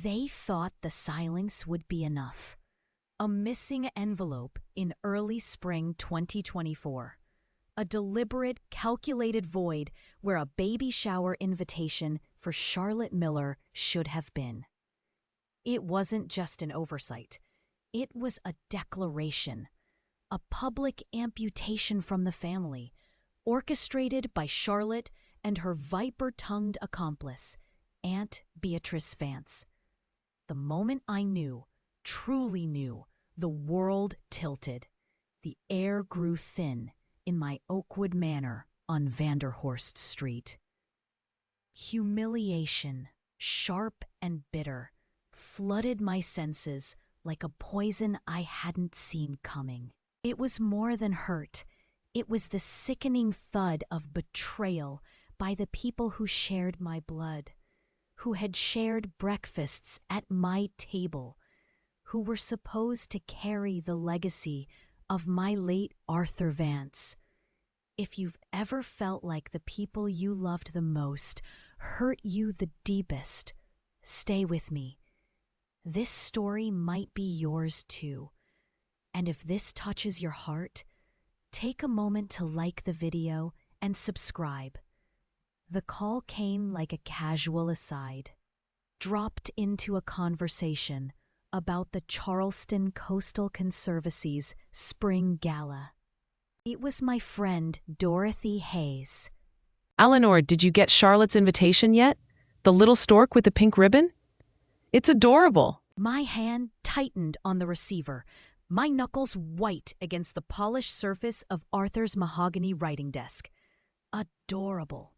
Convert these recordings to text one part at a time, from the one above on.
They thought the silence would be enough. A missing envelope in early spring 2024. A deliberate, calculated void where a baby shower invitation for Charlotte Miller should have been. It wasn't just an oversight. It was a declaration. A public amputation from the family, orchestrated by Charlotte and her viper-tongued accomplice, Aunt Beatrice Vance. The moment I knew, truly knew, the world tilted. The air grew thin in my Oakwood Manor on Vanderhorst Street. Humiliation, sharp and bitter, flooded my senses like a poison I hadn't seen coming. It was more than hurt. It was the sickening thud of betrayal by the people who shared my blood, who had shared breakfasts at my table, who were supposed to carry the legacy of my late Arthur Vance. If you've ever felt like the people you loved the most hurt you the deepest, stay with me. This story might be yours too. And if this touches your heart, take a moment to like the video and subscribe. The call came like a casual aside, dropped into a conversation about the Charleston Coastal Conservancy's Spring Gala. It was my friend Dorothy Hayes. Eleanor, did you get Charlotte's invitation yet? The little stork with the pink ribbon? It's adorable. My hand tightened on the receiver, my knuckles white against the polished surface of Arthur's mahogany writing desk. Adorable.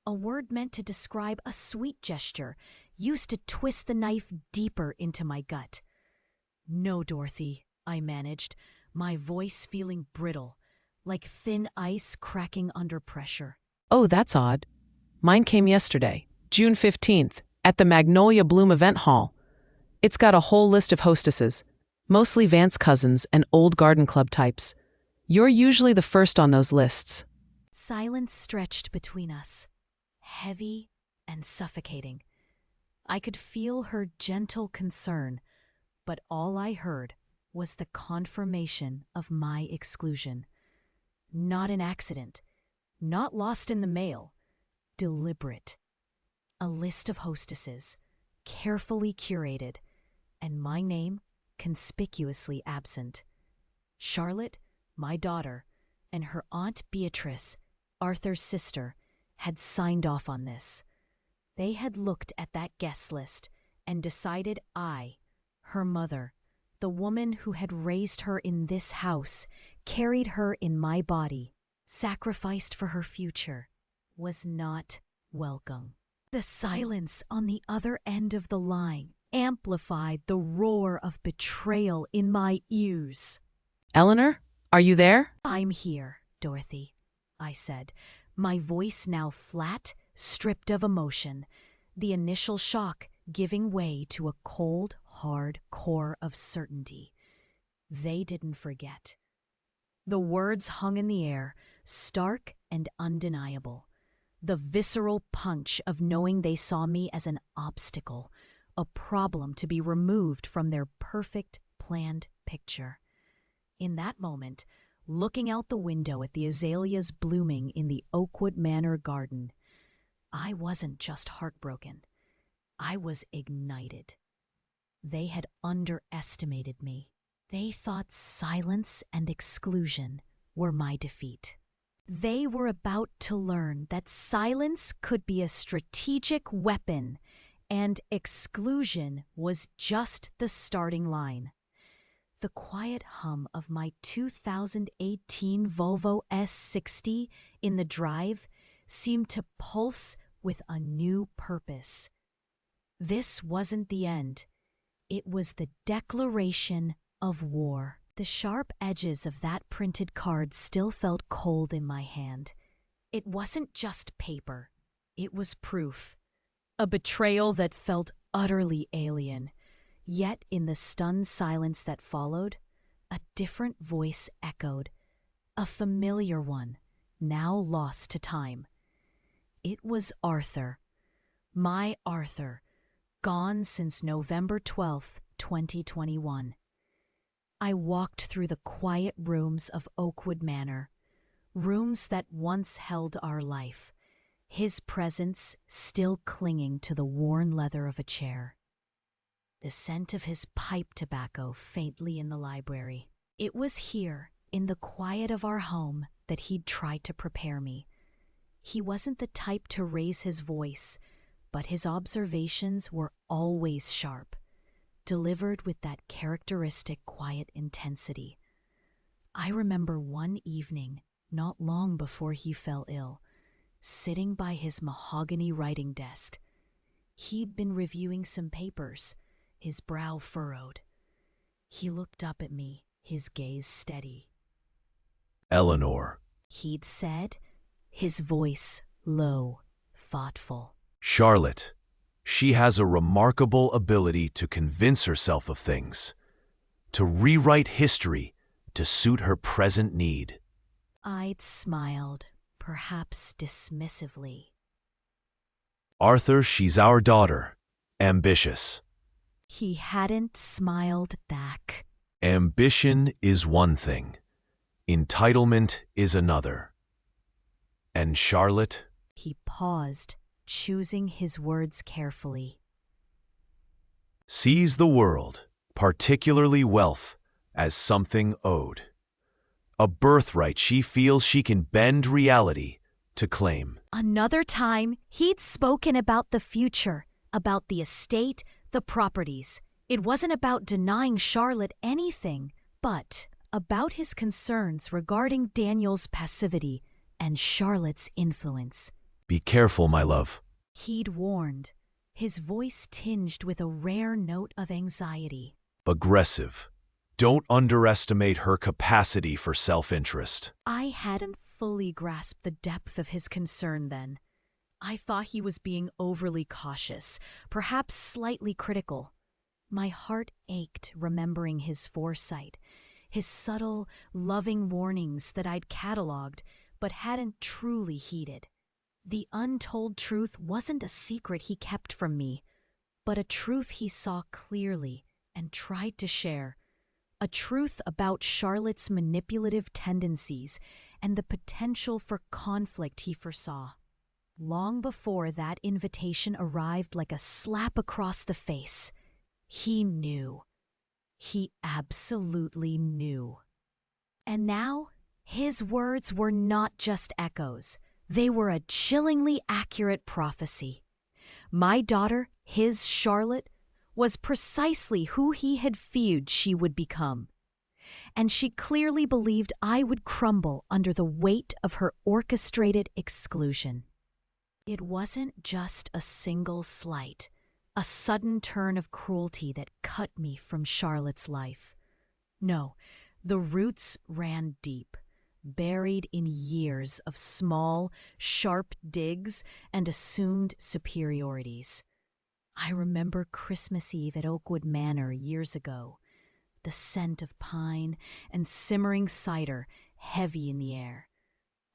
A word meant to describe a sweet gesture, used to twist the knife deeper into my gut. No, Dorothy, I managed, my voice feeling brittle, like thin ice cracking under pressure. Oh, that's odd. Mine came yesterday, June 15th, at the Magnolia Bloom event hall. It's got a whole list of hostesses, mostly Vance cousins and old garden club types. You're usually the first on those lists. Silence stretched between us, heavy and suffocating. I could feel her gentle concern, but all I heard was the confirmation of my exclusion. Not an accident, not lost in the mail, deliberate. A list of hostesses, carefully curated, and my name conspicuously absent. Charlotte, my daughter, and her Aunt Beatrice, Arthur's sister, had signed off on this. They had looked at that guest list and decided I, her mother, the woman who had raised her in this house, carried her in my body, sacrificed for her future, was not welcome. The silence on the other end of the line amplified the roar of betrayal in my ears. Eleanor, are you there? I'm here, Dorothy, I said, my voice now flat, stripped of emotion, the initial shock giving way to a cold, hard core of certainty. They didn't forget. The words hung in the air, stark and undeniable. The visceral punch of knowing they saw me as an obstacle, a problem to be removed from their perfect, planned picture. In that moment, looking out the window at the azaleas blooming in the Oakwood Manor garden, I wasn't just heartbroken. I was ignited. They had underestimated me. They thought silence and exclusion were my defeat. They were about to learn that silence could be a strategic weapon, and exclusion was just the starting line. The quiet hum of my 2018 Volvo S60 in the drive seemed to pulse with a new purpose. This wasn't the end. It was the declaration of war. The sharp edges of that printed card still felt cold in my hand. It wasn't just paper. It was proof. A betrayal that felt utterly alien. Yet in the stunned silence that followed, a different voice echoed. A familiar one, now lost to time. It was Arthur. My Arthur, gone since November 12th, 2021. I walked through the quiet rooms of Oakwood Manor, rooms that once held our life, his presence still clinging to the worn leather of a chair. The scent of his pipe tobacco faintly in the library. It was here, in the quiet of our home, that he'd tried to prepare me. He wasn't the type to raise his voice, but his observations were always sharp, delivered with that characteristic quiet intensity. I remember one evening, not long before he fell ill, sitting by his mahogany writing desk. He'd been reviewing some papers, his brow furrowed. He looked up at me, his gaze steady. "Eleanor," He'd said, his voice low, thoughtful. "Charlotte, she has a remarkable ability to convince herself of things, to rewrite history to suit her present need." I'd smiled, perhaps dismissively. "Arthur, she's our daughter. Ambitious. He hadn't smiled back. Ambition is one thing. Entitlement is another. And Charlotte?" He paused, choosing his words carefully. "Sees the world, particularly wealth, as something owed. A birthright she feels she can bend reality to claim." Another time, he'd spoken about the future, about the estate, the properties. It wasn't about denying Charlotte anything, but about his concerns regarding Daniel's passivity and Charlotte's influence. "Be careful, my love." He'd warned, his voice tinged with a rare note of anxiety. "Aggressive. Don't underestimate her capacity for self-interest." I hadn't fully grasped the depth of his concern then. I thought he was being overly cautious, perhaps slightly critical. My heart ached remembering his foresight, his subtle, loving warnings that I'd catalogued but hadn't truly heeded. The untold truth wasn't a secret he kept from me, but a truth he saw clearly and tried to share. A truth about Charlotte's manipulative tendencies and the potential for conflict he foresaw. Long before that invitation arrived like a slap across the face, he knew. He absolutely knew. And now, his words were not just echoes. They were a chillingly accurate prophecy. My daughter, his Charlotte, was precisely who he had feared she would become. And she clearly believed I would crumble under the weight of her orchestrated exclusion. It wasn't just a single slight, a sudden turn of cruelty that cut me from Charlotte's life. No, the roots ran deep, buried in years of small, sharp digs and assumed superiorities. I remember Christmas Eve at Oakwood Manor years ago, the scent of pine and simmering cider heavy in the air.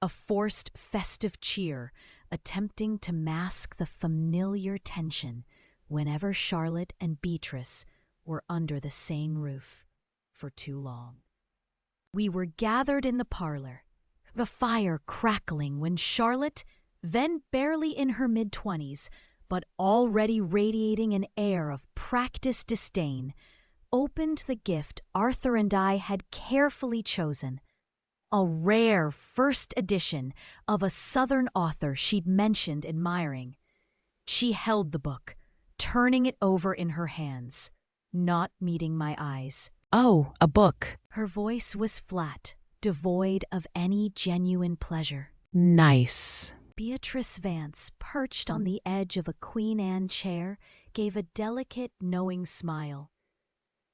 A forced festive cheer attempting to mask the familiar tension whenever Charlotte and Beatrice were under the same roof for too long. We were gathered in the parlor, the fire crackling when Charlotte, then barely in her mid-20s, but already radiating an air of practiced disdain, opened the gift Arthur and I had carefully chosen, a rare first edition of a Southern author she'd mentioned admiring. She held the book, turning it over in her hands, not meeting my eyes. "Oh, a book. Her voice was flat, devoid of any genuine pleasure. Nice." Beatrice Vance, perched on the edge of a Queen Anne chair, gave a delicate, knowing smile.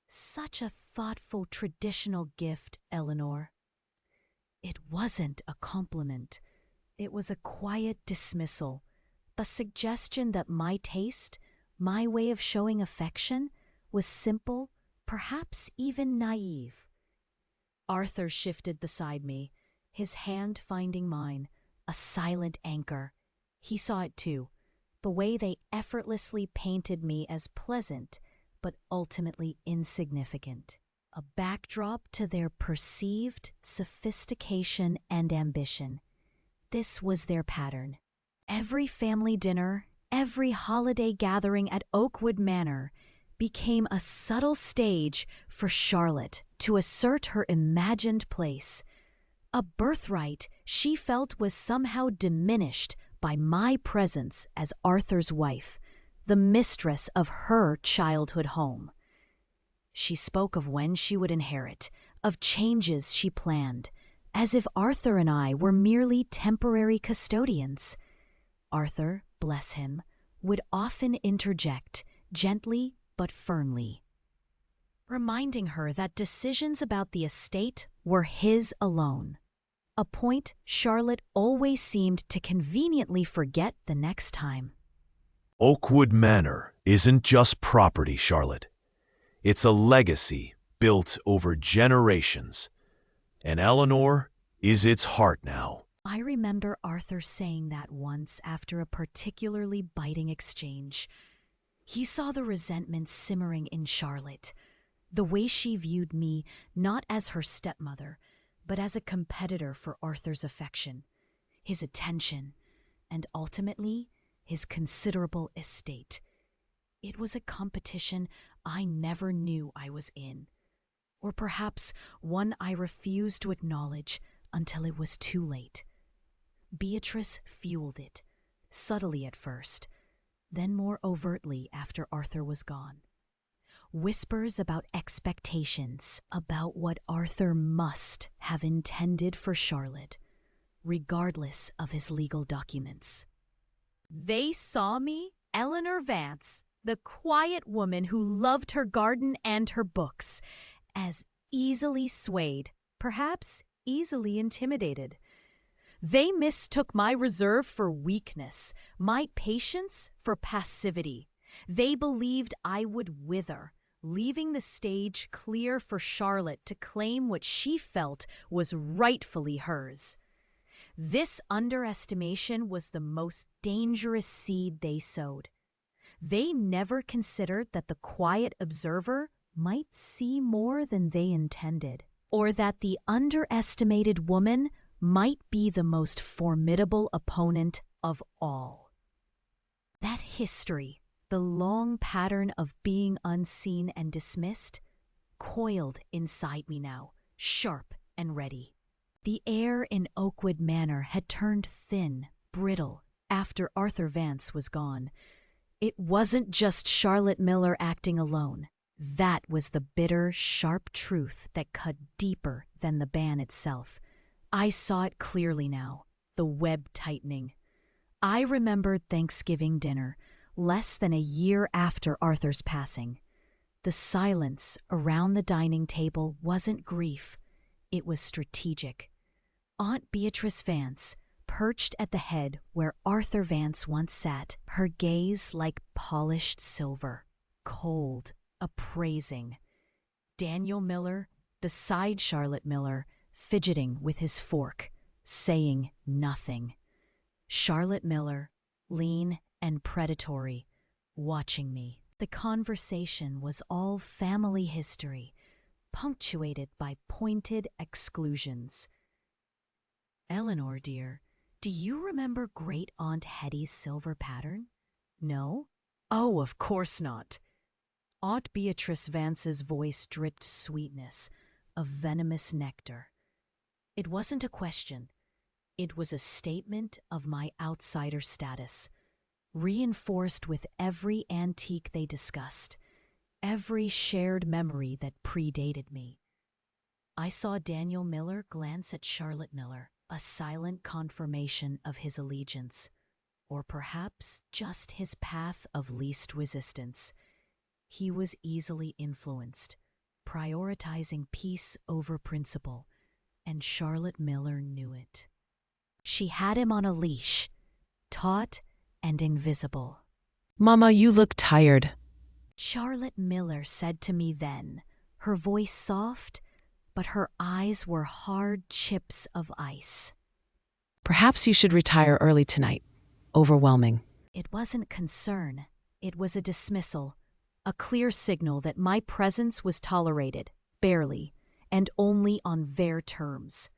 "Such a thoughtful, traditional gift, Eleanor." It wasn't a compliment. It was a quiet dismissal, a suggestion that my taste, my way of showing affection, was simple, perhaps even naive. Arthur shifted beside me, his hand finding mine, a silent anchor. He saw it too, the way they effortlessly painted me as pleasant, but ultimately insignificant. A backdrop to their perceived sophistication and ambition. This was their pattern. Every family dinner, every holiday gathering at Oakwood Manor became a subtle stage for Charlotte to assert her imagined place. A birthright she felt was somehow diminished by my presence as Arthur's wife, the mistress of her childhood home. She spoke of when she would inherit, of changes she planned, as if Arthur and I were merely temporary custodians. Arthur, bless him, would often interject, gently but firmly, reminding her that decisions about the estate were his alone, a point Charlotte always seemed to conveniently forget the next time. Oakwood Manor isn't just property, Charlotte. It's a legacy built over generations, and Eleanor is its heart now. I remember Arthur saying that once after a particularly biting exchange. He saw the resentment simmering in Charlotte, the way she viewed me not as her stepmother, but as a competitor for Arthur's affection, his attention, and ultimately his considerable estate. It was a competition I never knew I was in, or perhaps one I refused to acknowledge until it was too late. Beatrice fueled it, subtly at first, then more overtly after Arthur was gone. Whispers about expectations, about what Arthur must have intended for Charlotte, regardless of his legal documents. They saw me, Eleanor Vance, the quiet woman who loved her garden and her books, as easily swayed, perhaps easily intimidated. They mistook my reserve for weakness, my patience for passivity. They believed I would wither, leaving the stage clear for Charlotte to claim what she felt was rightfully hers. This underestimation was the most dangerous seed they sowed. They never considered that the quiet observer might see more than they intended, or that the underestimated woman might be the most formidable opponent of all. That history, the long pattern of being unseen and dismissed, coiled inside me now, sharp and ready. The air in Oakwood Manor had turned thin, brittle, after Arthur Vance was gone. It wasn't just Charlotte Miller acting alone. That was the bitter, sharp truth that cut deeper than the ban itself. I saw it clearly now, the web tightening. I remembered Thanksgiving dinner, less than a year after Arthur's passing. The silence around the dining table wasn't grief, it was strategic. Aunt Beatrice Vance, perched at the head where Arthur Vance once sat, her gaze like polished silver, cold, appraising. Daniel Miller, beside Charlotte Miller, fidgeting with his fork, saying nothing. Charlotte Miller, lean and predatory, watching me. The conversation was all family history, punctuated by pointed exclusions. Eleanor, dear, do you remember Great Aunt Hetty's silver pattern? No? Oh, of course not. Aunt Beatrice Vance's voice dripped sweetness, of venomous nectar. It wasn't a question. It was a statement of my outsider status, reinforced with every antique they discussed, every shared memory that predated me. I saw Daniel Miller glance at Charlotte Miller, a silent confirmation of his allegiance, or perhaps just his path of least resistance. He was easily influenced, prioritizing peace over principle, and Charlotte Miller knew it. She had him on a leash, taut and invisible. Mama, you look tired. Charlotte Miller said to me then, her voice soft, but her eyes were hard chips of ice. Perhaps you should retire early tonight. Overwhelming. It wasn't concern. It was a dismissal, a clear signal that my presence was tolerated, barely, and only on their terms.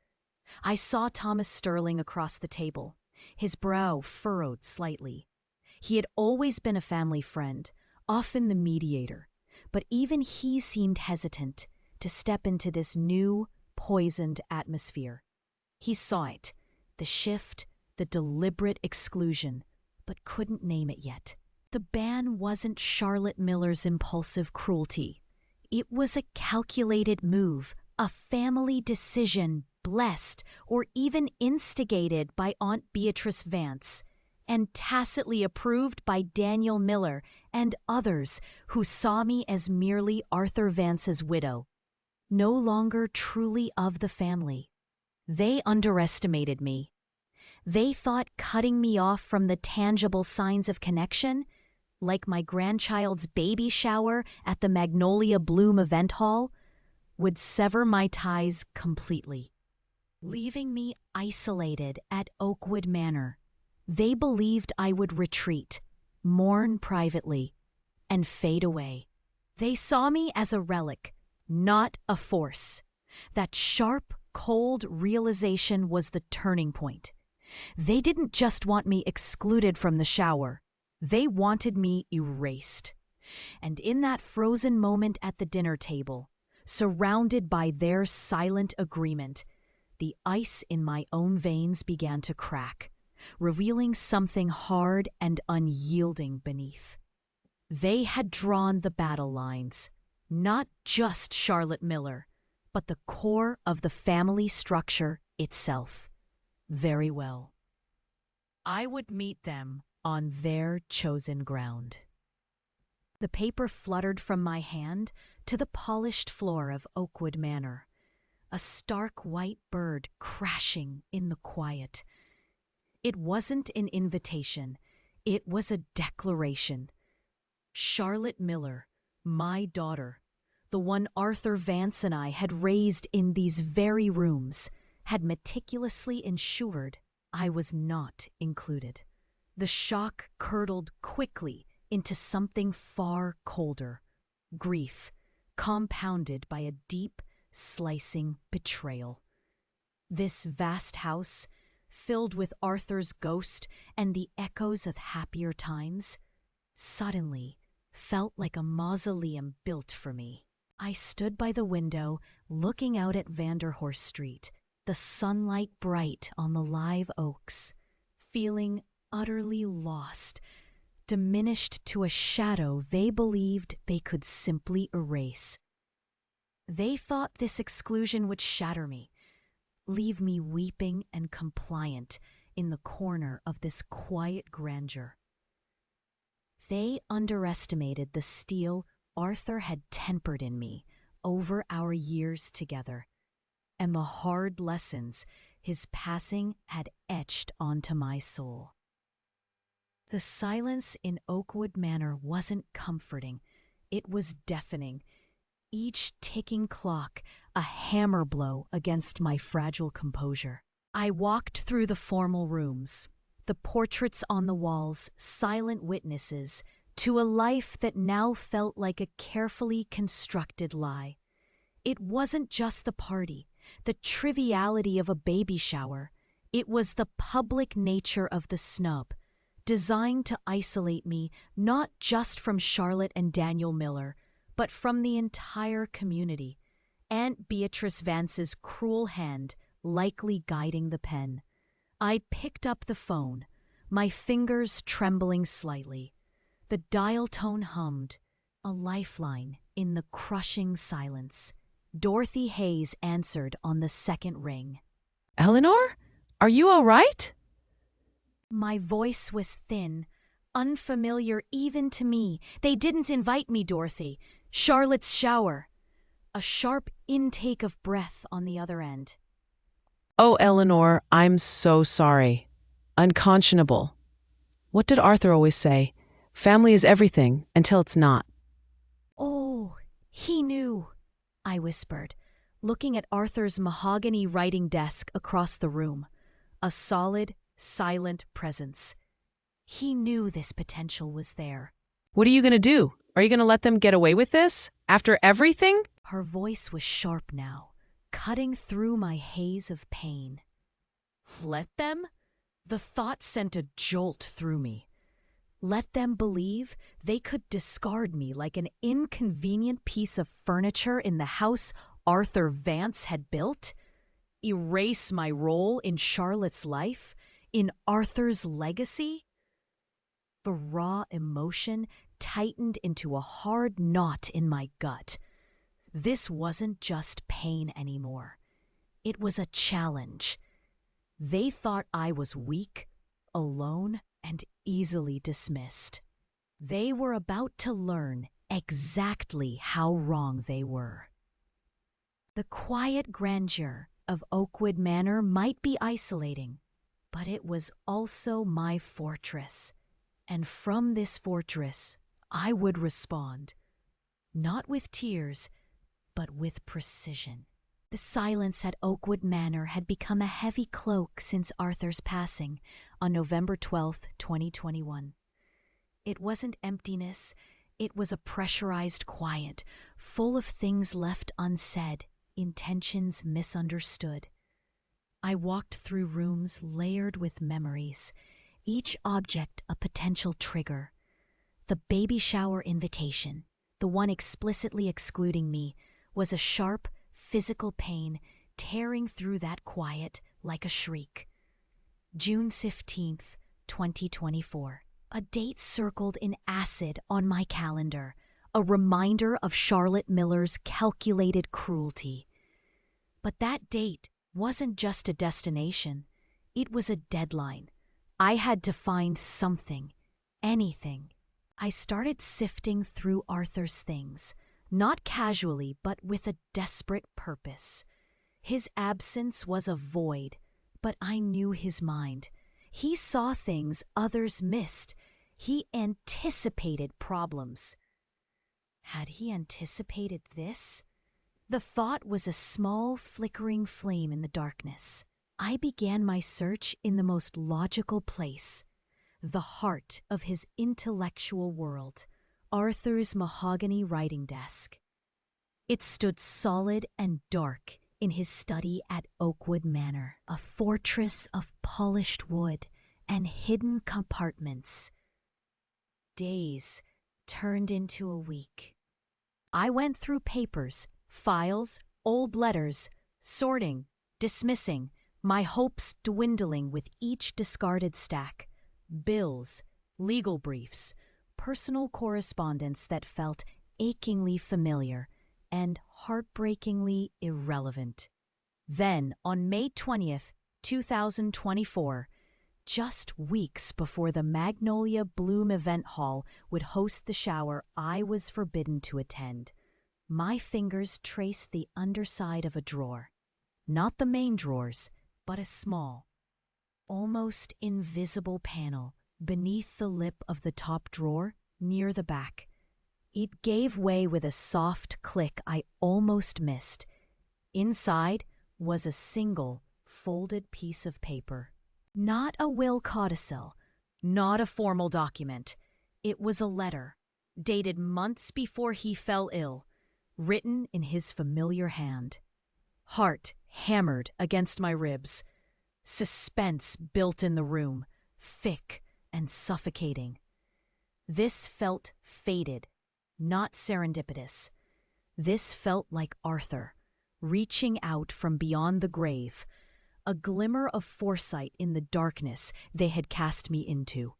I saw Thomas Sterling across the table, his brow furrowed slightly. He had always been a family friend, often the mediator, but even he seemed hesitant to step into this new, poisoned atmosphere. He saw it, the shift, the deliberate exclusion, but couldn't name it yet. The ban wasn't Charlotte Miller's impulsive cruelty. It was a calculated move, a family decision blessed or even instigated by Aunt Beatrice Vance, and tacitly approved by Daniel Miller and others who saw me as merely Arthur Vance's widow, no longer truly of the family. They underestimated me. They thought cutting me off from the tangible signs of connection, like my grandchild's baby shower at the Magnolia Bloom event hall, would sever my ties completely, leaving me isolated at Oakwood Manor. They believed I would retreat, mourn privately, and fade away. They saw me as a relic, not a force. That sharp, cold realization was the turning point. They didn't just want me excluded from the shower. They wanted me erased. And in that frozen moment at the dinner table, surrounded by their silent agreement, the ice in my own veins began to crack, revealing something hard and unyielding beneath. They had drawn the battle lines, not just Charlotte Miller, but the core of the family structure itself. Very well. I would meet them on their chosen ground. The paper fluttered from my hand to the polished floor of Oakwood Manor, a stark white bird crashing in the quiet. It wasn't an invitation, it was a declaration. Charlotte Miller, my daughter, the one Arthur Vance and I had raised in these very rooms, had meticulously ensured I was not included. The shock curdled quickly into something far colder, grief, compounded by a deep, slicing betrayal. This vast house, filled with Arthur's ghost and the echoes of happier times, suddenly felt like a mausoleum built for me. I stood by the window, looking out at Vanderhorst Street, the sunlight bright on the live oaks, feeling utterly lost, diminished to a shadow they believed they could simply erase. They thought this exclusion would shatter me, leave me weeping and compliant in the corner of this quiet grandeur. They underestimated the steel Arthur had tempered in me over our years together, and the hard lessons his passing had etched onto my soul. The silence in Oakwood Manor wasn't comforting, it was deafening, each ticking clock a hammer blow against my fragile composure. I walked through the formal rooms, the portraits on the walls silent witnesses to a life that now felt like a carefully constructed lie. It wasn't just the party, the triviality of a baby shower. It was the public nature of the snub, designed to isolate me not just from Charlotte and Daniel Miller, but from the entire community. Aunt Beatrice Vance's cruel hand likely guiding the pen. I picked up the phone, my fingers trembling slightly. The dial tone hummed, a lifeline in the crushing silence. Dorothy Hayes answered on the second ring. Eleanor? Are you all right? My voice was thin, unfamiliar even to me. They didn't invite me, Dorothy. Charlotte's shower. A sharp intake of breath on the other end. Oh, Eleanor, I'm so sorry. Unconscionable. What did Arthur always say? Family is everything until it's not. Oh, he knew, I whispered, looking at Arthur's mahogany writing desk across the room. A solid, silent presence. He knew this potential was there. What are you going to do? Are you going to let them get away with this? After everything? Her voice was sharp now, cutting through my haze of pain. Let them? The thought sent a jolt through me. Let them believe they could discard me like an inconvenient piece of furniture in the house Arthur Vance had built? Erase my role in Charlotte's life, in Arthur's legacy? The raw emotion tightened into a hard knot in my gut. This wasn't just pain anymore. It was a challenge. They thought I was weak, alone, and easily dismissed. They were about to learn exactly how wrong they were. The quiet grandeur of Oakwood Manor might be isolating, but it was also my fortress. And from this fortress, I would respond, not with tears, but with precision. The silence at Oakwood Manor had become a heavy cloak since Arthur's passing on November 12, 2021. It wasn't emptiness, it was a pressurized quiet, full of things left unsaid, intentions misunderstood. I walked through rooms layered with memories, each object a potential trigger. The baby shower invitation, the one explicitly excluding me, was a sharp, physical pain tearing through that quiet like a shriek. June 15th, 2024. A date circled in acid on my calendar, a reminder of Charlotte Miller's calculated cruelty. But that date wasn't just a destination, it was a deadline. I had to find something, anything. I started sifting through Arthur's things, not casually, but with a desperate purpose. His absence was a void, but I knew his mind. He saw things others missed. He anticipated problems. Had he anticipated this? The thought was a small, flickering flame in the darkness. I began my search in the most logical place, the heart of his intellectual world, Arthur's mahogany writing desk. It stood solid and dark in his study at Oakwood Manor, a fortress of polished wood and hidden compartments. Days turned into a week. I went through papers, files, old letters, sorting, dismissing, my hopes dwindling with each discarded stack. Bills, legal briefs, personal correspondence that felt achingly familiar and heartbreakingly irrelevant. Then, on May 20th, 2024, just weeks before the Magnolia Bloom event hall would host the shower I was forbidden to attend, my fingers traced the underside of a drawer. Not the main drawers, but a small, almost invisible panel beneath the lip of the top drawer near the back. It gave way with a soft click I almost missed. Inside was a single, folded piece of paper. Not a will codicil, not a formal document. It was a letter, dated months before he fell ill, written in his familiar hand. Heart hammered against my ribs. Suspense built in the room, thick and suffocating. This felt fated, not serendipitous. This felt like Arthur, reaching out from beyond the grave, a glimmer of foresight in the darkness they had cast me into.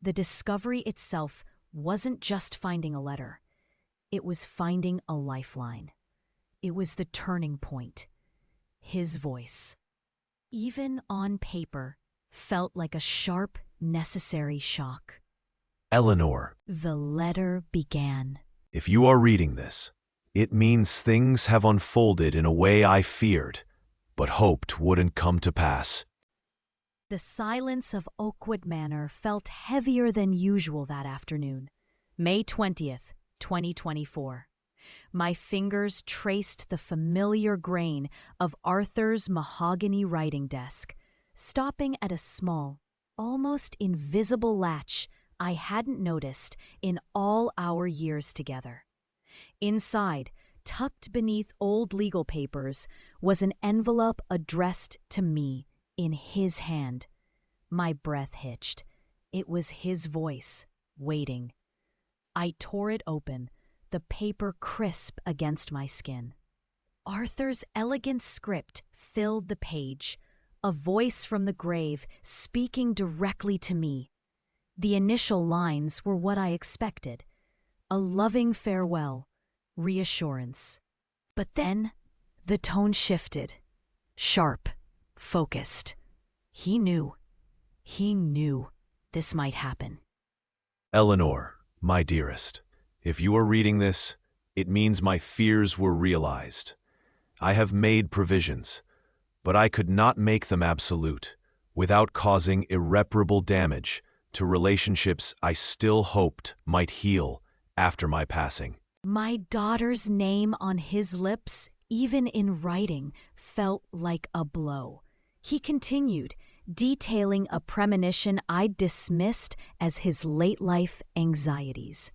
The discovery itself wasn't just finding a letter. It was finding a lifeline. It was the turning point. His voice, even on paper, felt like a sharp, necessary shock. Eleanor, The letter began. if you are reading this, it means things have unfolded in a way I feared, but hoped wouldn't come to pass. The silence of Oakwood Manor felt heavier than usual that afternoon. May 20th, 2024. My fingers traced the familiar grain of Arthur's mahogany writing desk, stopping at a small, almost invisible latch I hadn't noticed in all our years together. Inside, tucked beneath old legal papers, was an envelope addressed to me in his hand. My breath hitched. It was his voice, waiting. I tore it open, the paper crisp against my skin. Arthur's elegant script filled the page, a voice from the grave speaking directly to me. The initial lines were what I expected. A loving farewell, reassurance. But then, the tone shifted. Sharp, focused. He knew this might happen. Eleanor, my dearest, if you are reading this, it means my fears were realized. I have made provisions, but I could not make them absolute without causing irreparable damage to relationships I still hoped might heal after my passing. My daughter's name on his lips, even in writing, felt like a blow. He continued, detailing a premonition I dismissed as his late-life anxieties.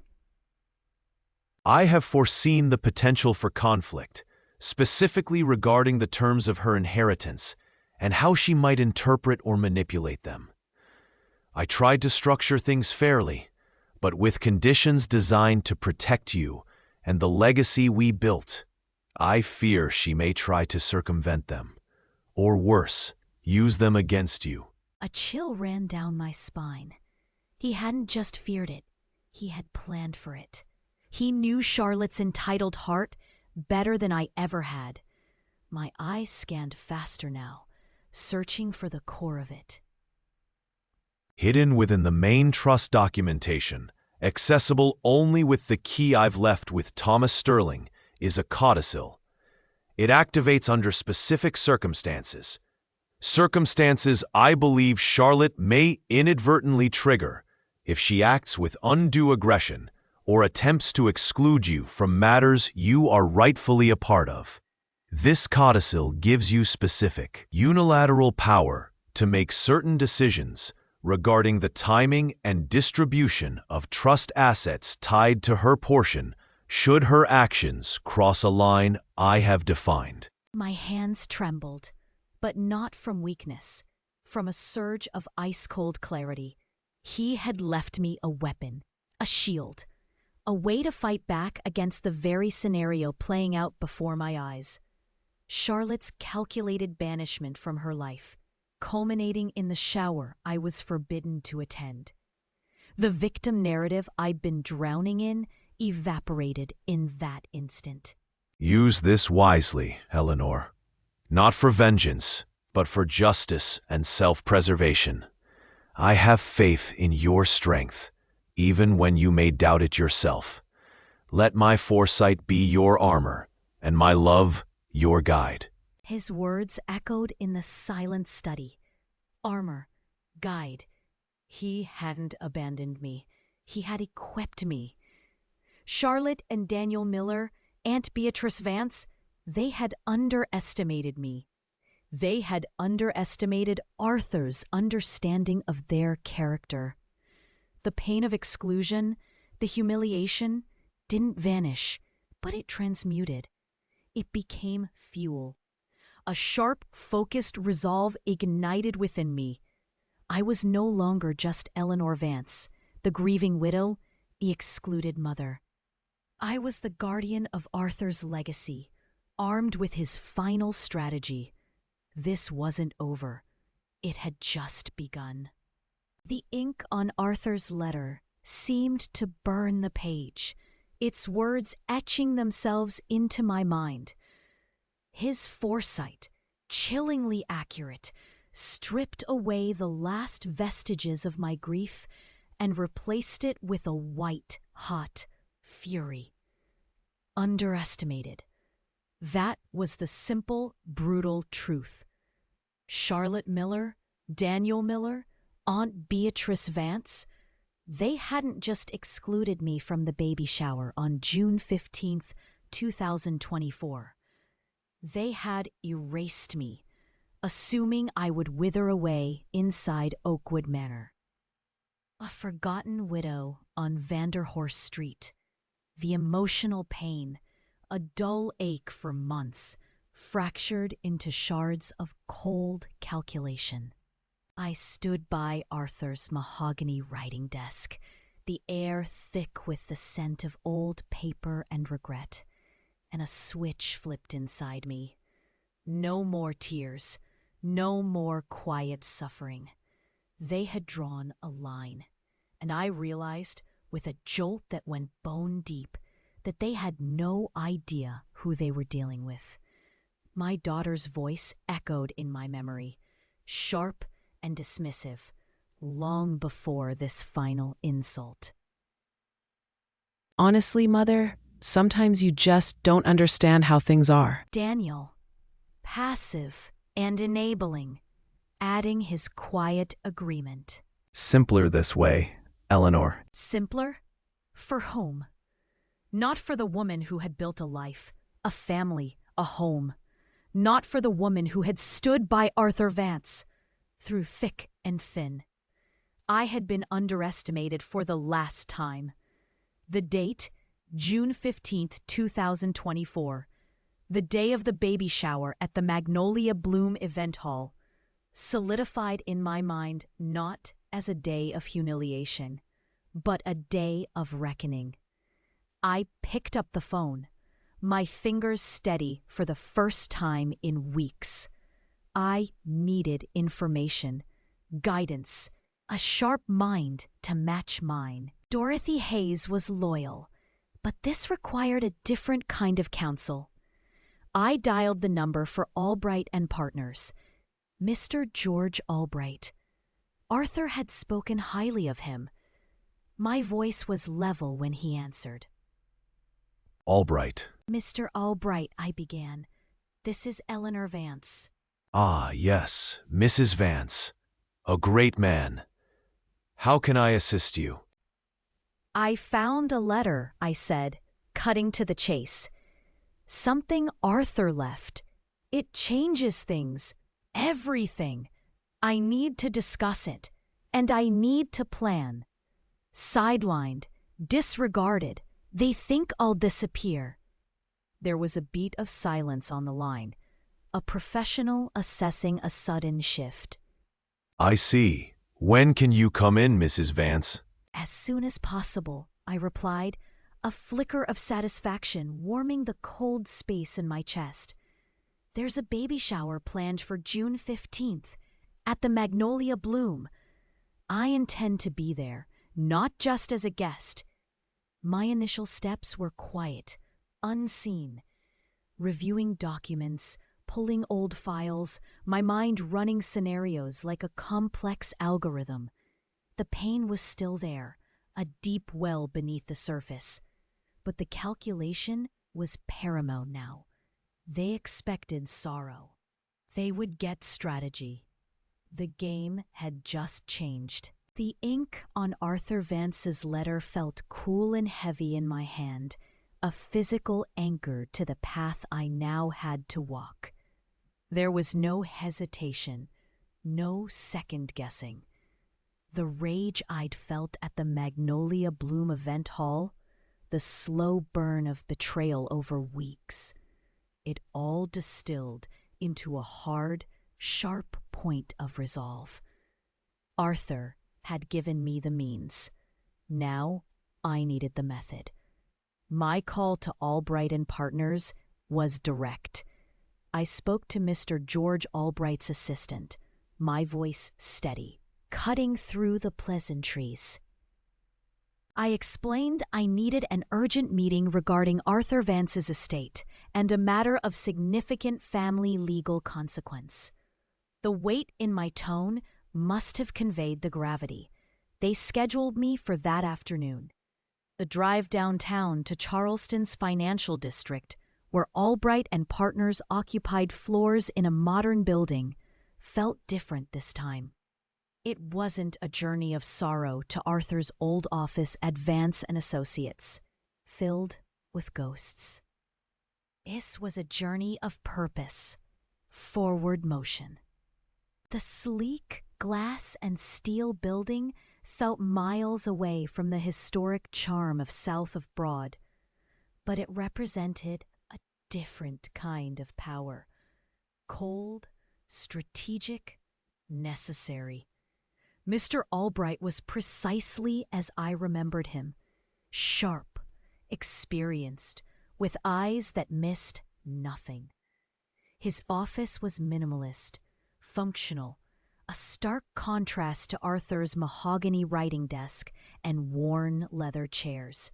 I have foreseen the potential for conflict, specifically regarding the terms of her inheritance and how she might interpret or manipulate them. I tried to structure things fairly, but with conditions designed to protect you and the legacy we built. I fear she may try to circumvent them, or worse, use them against you. A chill ran down my spine. He hadn't just feared it, he had planned for it. He knew Charlotte's entitled heart better than I ever had. My eyes scanned faster now, searching for the core of it. Hidden within the main trust documentation, accessible only with the key I've left with Thomas Sterling, is a codicil. It activates under specific circumstances. Circumstances I believe Charlotte may inadvertently trigger if she acts with undue aggression or attempts to exclude you from matters you are rightfully a part of. This codicil gives you specific, unilateral power to make certain decisions regarding the timing and distribution of trust assets tied to her portion should her actions cross a line I have defined. My hands trembled, but not from weakness, from a surge of ice-cold clarity. He had left me a weapon, a shield, a way to fight back against the very scenario playing out before my eyes. Charlotte's calculated banishment from her life, culminating in the shower I was forbidden to attend. The victim narrative I'd been drowning in evaporated in that instant. Use this wisely, Eleanor. Not for vengeance, but for justice and self-preservation. I have faith in your strength, even when you may doubt it yourself. Let my foresight be your armor, and my love your guide. His words echoed in the silent study. Armor, guide. He hadn't abandoned me. He had equipped me. Charlotte and Daniel Miller, Aunt Beatrice Vance, they had underestimated me. They had underestimated Arthur's understanding of their character. The pain of exclusion, the humiliation, didn't vanish, but it transmuted. It became fuel. A sharp, focused resolve ignited within me. I was no longer just Eleanor Vance, the grieving widow, the excluded mother. I was the guardian of Arthur's legacy, armed with his final strategy. This wasn't over. It had just begun. The ink on Arthur's letter seemed to burn the page, its words etching themselves into my mind. His foresight, chillingly accurate, stripped away the last vestiges of my grief and replaced it with a white-hot fury. Underestimated. That was the simple, brutal truth. Charlotte Miller, Daniel Miller, Aunt Beatrice Vance, they hadn't just excluded me from the baby shower on June 15th, 2024. They had erased me, assuming I would wither away inside Oakwood Manor. A forgotten widow on Vanderhorst Street. The emotional pain, a dull ache for months, fractured into shards of cold calculation. I stood by Arthur's mahogany writing desk, the air thick with the scent of old paper and regret, and a switch flipped inside me. No more tears, no more quiet suffering. They had drawn a line, and I realized, with a jolt that went bone deep, that they had no idea who they were dealing with. My daughter's voice echoed in my memory, sharp and dismissive, long before this final insult. Honestly, Mother, sometimes you just don't understand how things are. Daniel, passive and enabling, adding his quiet agreement. Simpler this way, Eleanor. Simpler? For whom? Not for the woman who had built a life, a family, a home. Not for the woman who had stood by Arthur Vance through thick and thin. I had been underestimated for the last time. The date, June 15th, 2024. The day of the baby shower at the Magnolia Bloom event hall, solidified in my mind not as a day of humiliation, but a day of reckoning. I picked up the phone, my fingers steady for the first time in weeks. I needed information, guidance, a sharp mind to match mine. Dorothy Hayes was loyal, but this required a different kind of counsel. I dialed the number for Albright and Partners, Mr. George Albright. Arthur had spoken highly of him. My voice was level when he answered. Albright. Mr. Albright, I began. This is Eleanor Vance. Ah, yes, Mrs. Vance. A great man. How can I assist you? I found a letter, I said, cutting to the chase. Something Arthur left. It changes things. Everything. I need to discuss it. And I need to plan. Sidelined, disregarded. They think I'll disappear. There was a beat of silence on the line. A professional assessing a sudden shift. I see. When can you come in, Mrs. Vance? As soon as possible, I replied, a flicker of satisfaction warming the cold space in my chest. There's a baby shower planned for June 15th at the Magnolia Bloom. I intend to be there, not just as a guest. My initial steps were quiet, unseen. Reviewing documents, pulling old files, my mind running scenarios like a complex algorithm. The pain was still there, a deep well beneath the surface. But the calculation was paramount now. They expected sorrow. They would get strategy. The game had just changed. The ink on Arthur Vance's letter felt cool and heavy in my hand, a physical anchor to the path I now had to walk. There was no hesitation, no second-guessing. The rage I'd felt at the Magnolia Bloom event hall, the slow burn of betrayal over weeks, it all distilled into a hard, sharp point of resolve. Arthur had given me the means. Now I needed the method. My call to Albright and Partners was direct. I spoke to Mr. George Albright's assistant, my voice steady, cutting through the pleasantries. I explained I needed an urgent meeting regarding Arthur Vance's estate and a matter of significant family legal consequence. The weight in my tone must have conveyed the gravity. They scheduled me for that afternoon. The drive downtown to Charleston's financial district, where Albright and Partners occupied floors in a modern building, felt different this time. It wasn't a journey of sorrow to Arthur's old office at Vance and Associates, filled with ghosts. This was a journey of purpose, forward motion. The sleek glass and steel building felt miles away from the historic charm of South of Broad, but it represented a different kind of power. Cold, strategic, necessary. Mr. Albright was precisely as I remembered him. Sharp, experienced, with eyes that missed nothing. His office was minimalist, functional, a stark contrast to Arthur's mahogany writing desk and worn leather chairs.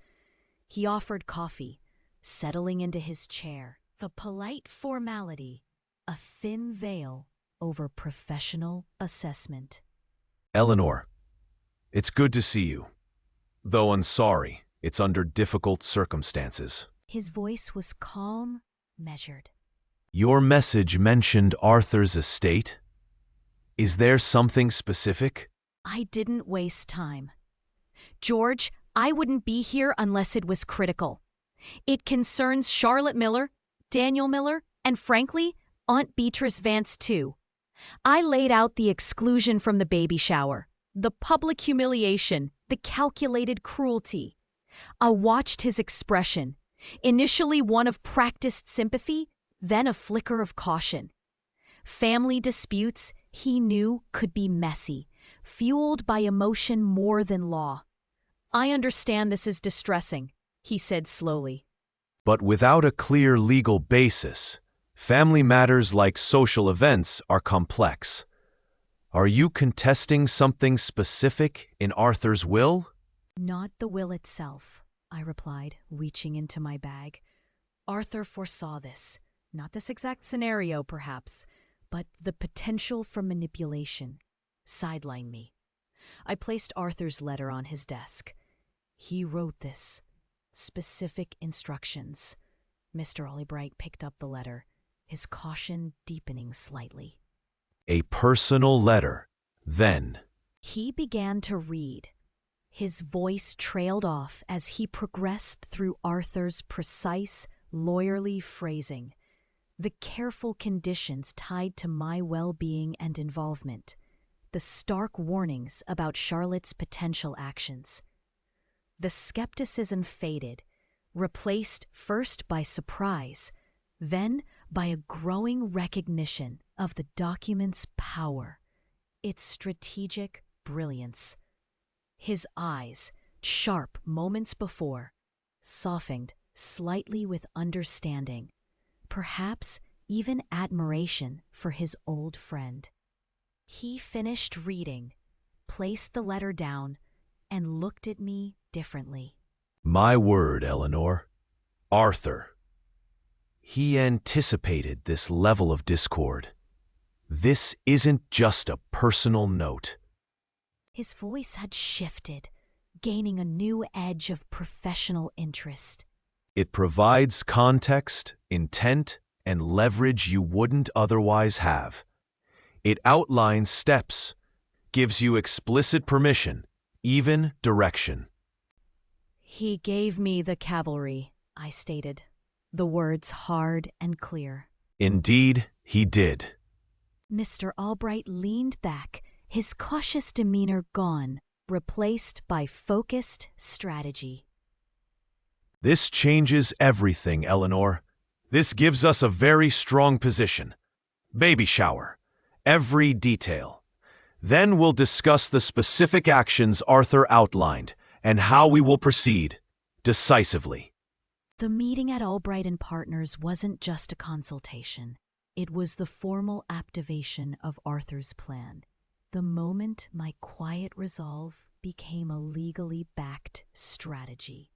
He offered coffee, settling into his chair, the polite formality, a thin veil over professional assessment. Eleanor, it's good to see you. Though I'm sorry, it's under difficult circumstances. His voice was calm, measured. Your message mentioned Arthur's estate. Is there something specific? I didn't waste time. George, I wouldn't be here unless it was critical. It concerns Charlotte Miller, Daniel Miller, and frankly, Aunt Beatrice Vance too. I laid out the exclusion from the baby shower, the public humiliation, the calculated cruelty. I watched his expression, initially one of practiced sympathy, then a flicker of caution. Family disputes, he knew, could be messy, fueled by emotion more than law. I understand this is distressing, he said slowly. But without a clear legal basis, family matters like social events are complex. Are you contesting something specific in Arthur's will? Not the will itself, I replied, reaching into my bag. Arthur foresaw this. Not this exact scenario, perhaps, but the potential for manipulation. Sideline me. I placed Arthur's letter on his desk. He wrote this. Specific instructions. Mr. Albright picked up the letter, his caution deepening slightly. A personal letter, then. He began to read. His voice trailed off as he progressed through Arthur's precise, lawyerly phrasing. The careful conditions tied to my well-being and involvement. The stark warnings about Charlotte's potential actions. The skepticism faded, replaced first by surprise, then by a growing recognition of the document's power, its strategic brilliance. His eyes, sharp moments before, softened slightly with understanding, perhaps even admiration for his old friend. He finished reading, placed the letter down, and looked at me differently. My word, Eleanor. Arthur. He anticipated this level of discord. This isn't just a personal note. His voice had shifted, gaining a new edge of professional interest. It provides context, intent, and leverage you wouldn't otherwise have. It outlines steps, gives you explicit permission, even direction. He gave me the cavalry, I stated, the words hard and clear. Indeed, he did. Mr. Albright leaned back, his cautious demeanor gone, replaced by focused strategy. This changes everything, Eleanor. This gives us a very strong position. Baby shower. Every detail. Then we'll discuss the specific actions Arthur outlined and how we will proceed decisively. The meeting at Albright and Partners wasn't just a consultation. It was the formal activation of Arthur's plan. The moment my quiet resolve became a legally backed strategy.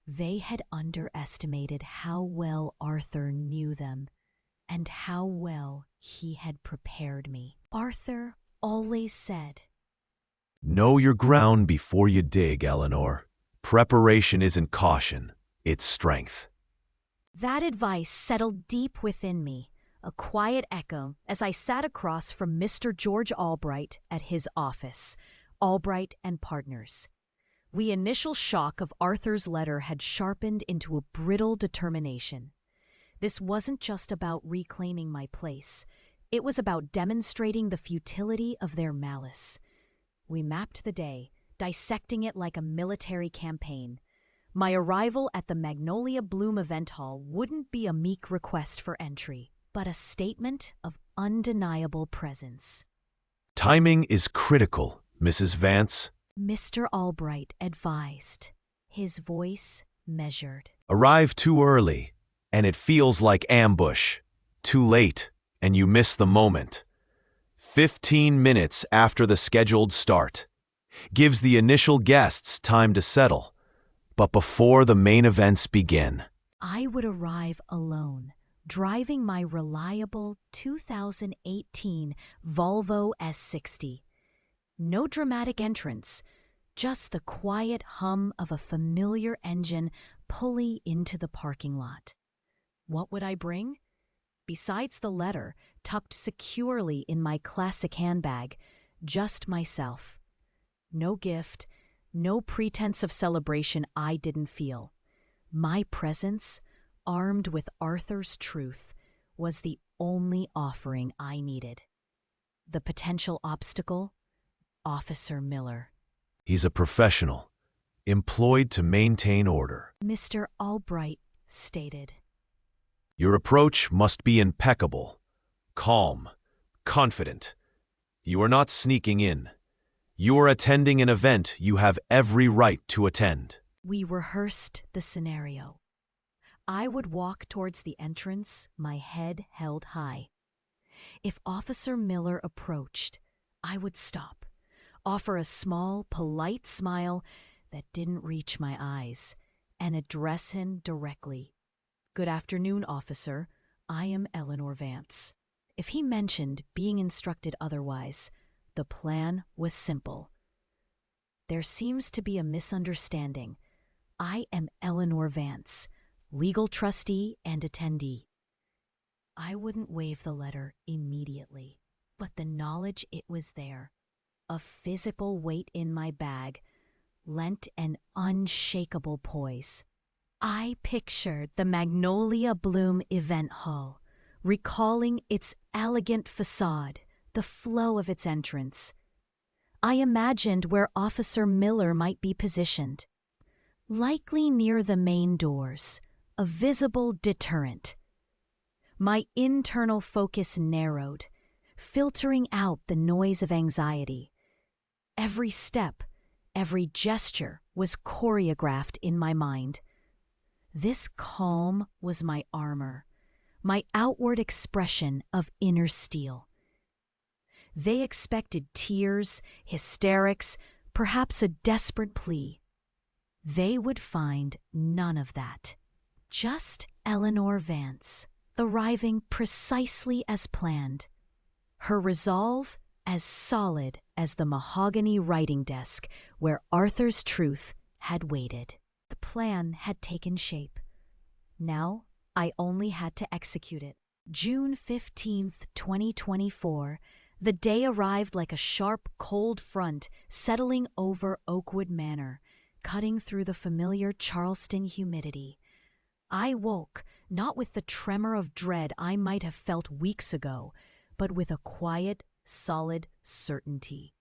They had underestimated how well Arthur knew them and how well he had prepared me. Arthur always said, Know your ground before you dig, Eleanor. Preparation isn't caution, it's strength. That advice settled deep within me, a quiet echo as I sat across from Mr. George Albright at his office, Albright and Partners. The initial shock of Arthur's letter had sharpened into a brittle determination. This wasn't just about reclaiming my place. It was about demonstrating the futility of their malice. We mapped the day, dissecting it like a military campaign. My arrival at the Magnolia Bloom event hall wouldn't be a meek request for entry, but a statement of undeniable presence. Timing is critical, Mrs. Vance. Mr. Albright advised, his voice measured. Arrive too early, and it feels like ambush. Too late, and you miss the moment. 15 minutes after the scheduled start. Gives the initial guests time to settle, but before the main events begin. I would arrive alone, driving my reliable 2018 Volvo S60. No dramatic entrance, just the quiet hum of a familiar engine pulling into the parking lot. What would I bring? Besides the letter, tucked securely in my classic handbag, just myself. No gift, no pretense of celebration I didn't feel. My presence, armed with Arthur's truth, was the only offering I needed. The potential obstacle? Officer Miller. He's a professional, employed to maintain order. Mr. Albright stated. Your approach must be impeccable, calm, confident. You are not sneaking in. You are attending an event you have every right to attend. We rehearsed the scenario. I would walk towards the entrance, my head held high. If Officer Miller approached, I would stop, offer a small, polite smile that didn't reach my eyes, and address him directly. Good afternoon, officer. I am Eleanor Vance. If he mentioned being instructed otherwise, the plan was simple. There seems to be a misunderstanding. I am Eleanor Vance, legal trustee and attendee. I wouldn't wave the letter immediately, but the knowledge it was there, a physical weight in my bag, lent an unshakable poise. I pictured the Magnolia Bloom event hall, recalling its elegant facade, the flow of its entrance. I imagined where Officer Miller might be positioned, likely near the main doors, a visible deterrent. My internal focus narrowed, filtering out the noise of anxiety. Every step, every gesture was choreographed in my mind. This calm was my armor, my outward expression of inner steel. They expected tears, hysterics, perhaps a desperate plea. They would find none of that. Just Eleanor Vance, arriving precisely as planned. Her resolve as solid as the mahogany writing desk where Arthur's truth had waited. The plan had taken shape. Now I only had to execute it. June 15th, 2024, the day arrived like a sharp, cold front settling over Oakwood Manor, cutting through the familiar Charleston humidity. I woke, not with the tremor of dread I might have felt weeks ago, but with a quiet, solid certainty.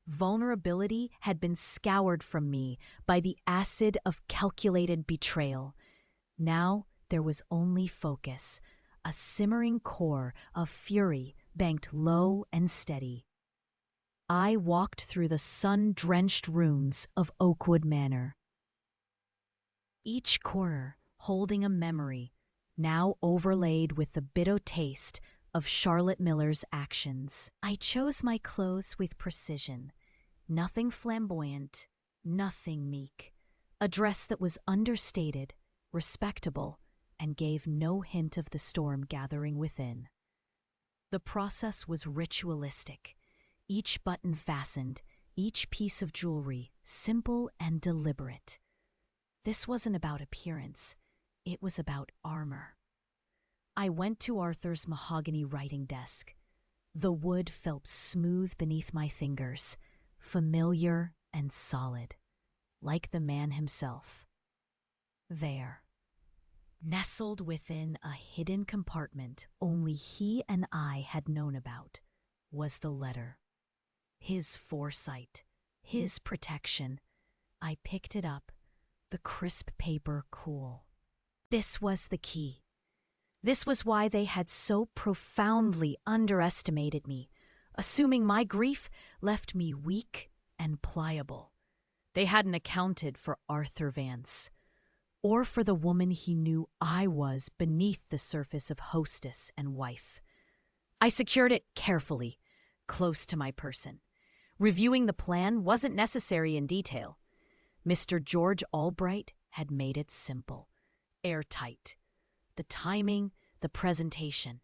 Vulnerability had been scoured from me by the acid of calculated betrayal. Now there was only focus, a simmering core of fury banked low and steady. I walked through the sun-drenched rooms of Oakwood Manor. Each corner holding a memory, now overlaid with the bitter taste of Charlotte Miller's actions. I chose my clothes with precision. Nothing flamboyant, nothing meek. A dress that was understated, respectable, and gave no hint of the storm gathering within. The process was ritualistic. Each button fastened, each piece of jewelry simple and deliberate. This wasn't about appearance. It was about armor. I went to Arthur's mahogany writing desk. The wood felt smooth beneath my fingers, familiar and solid, like the man himself. There, Nestled within a hidden compartment only he and I had known about was the letter. His foresight, his protection. I picked it up, the crisp paper cool. This was the key. This was why they had so profoundly underestimated me, assuming my grief left me weak and pliable. They hadn't accounted for Arthur Vance, or for the woman he knew I was beneath the surface of hostess and wife. I secured it carefully, close to my person. Reviewing the plan wasn't necessary in detail. Mr. George Albright had made it simple, airtight. The timing, the presentation.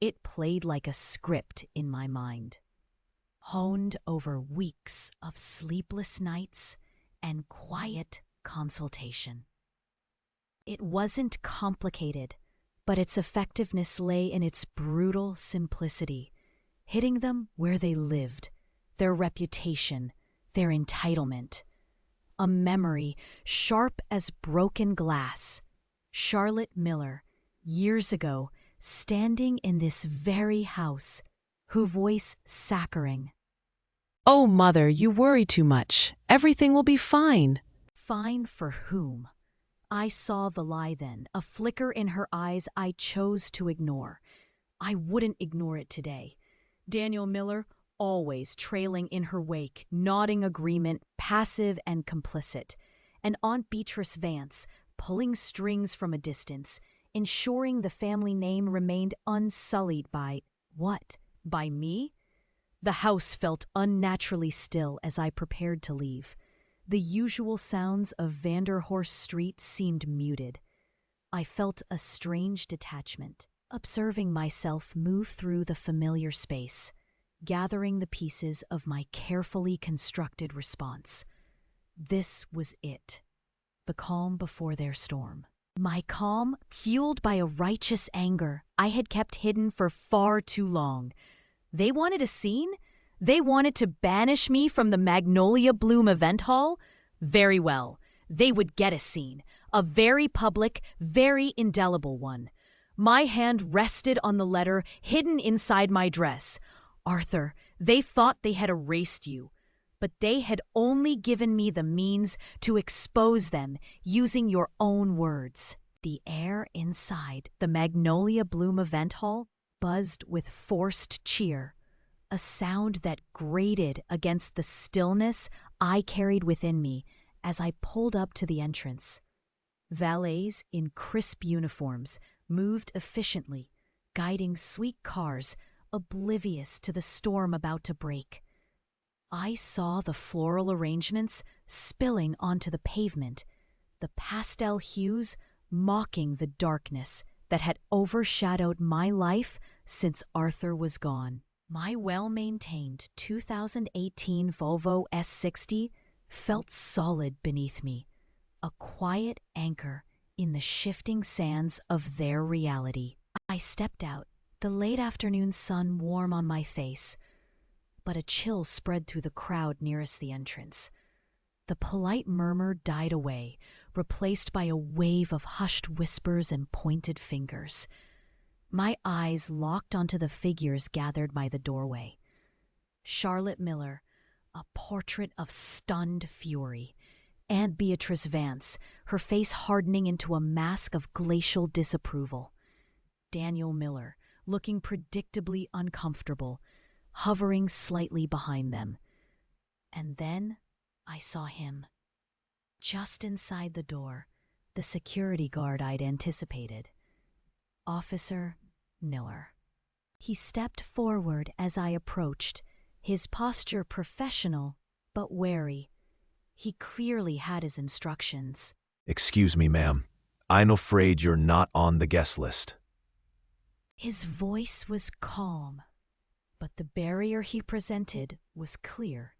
It played like a script in my mind. Honed over weeks of sleepless nights and quiet consultation. It wasn't complicated, but its effectiveness lay in its brutal simplicity, hitting them where they lived, their reputation, their entitlement. A memory sharp as broken glass. Charlotte Miller, years ago, standing in this very house, her voice saccharine. Oh, Mother, you worry too much. Everything will be fine. Fine for whom? I saw the lie then, a flicker in her eyes I chose to ignore. I wouldn't ignore it today. Daniel Miller, always trailing in her wake, nodding agreement, passive and complicit. And Aunt Beatrice Vance, pulling strings from a distance, ensuring the family name remained unsullied by, what? By me? The house felt unnaturally still as I prepared to leave. The usual sounds of Vanderhorst Street seemed muted. I felt a strange detachment, observing myself move through the familiar space, gathering the pieces of my carefully constructed response. This was it, the calm before their storm. My calm, fueled by a righteous anger I had kept hidden for far too long. They wanted a scene? They wanted to banish me from the Magnolia Bloom event hall? Very well. They would get a scene. A very public, very indelible one. My hand rested on the letter hidden inside my dress. Arthur, they thought they had erased you, but they had only given me the means to expose them using your own words. The air inside the Magnolia Bloom event hall buzzed with forced cheer, a sound that grated against the stillness I carried within me as I pulled up to the entrance. Valets in crisp uniforms moved efficiently, guiding sleek cars, oblivious to the storm about to break. I saw the floral arrangements spilling onto the pavement, the pastel hues mocking the darkness that had overshadowed my life since Arthur was gone. My well-maintained 2018 Volvo S60 felt solid beneath me, a quiet anchor in the shifting sands of their reality. I stepped out, the late afternoon sun warm on my face, but a chill spread through the crowd nearest the entrance. The polite murmur died away, replaced by a wave of hushed whispers and pointed fingers. My eyes locked onto the figures gathered by the doorway. Charlotte Miller, a portrait of stunned fury. Aunt Beatrice Vance, her face hardening into a mask of glacial disapproval. Daniel Miller, looking predictably uncomfortable, hovering slightly behind them. And then I saw him. Just inside the door, the security guard I'd anticipated. Officer Miller. He stepped forward as I approached, his posture professional but wary. He clearly had his instructions. Excuse me, ma'am. I'm afraid you're not on the guest list. His voice was calm, but the barrier he presented was clear.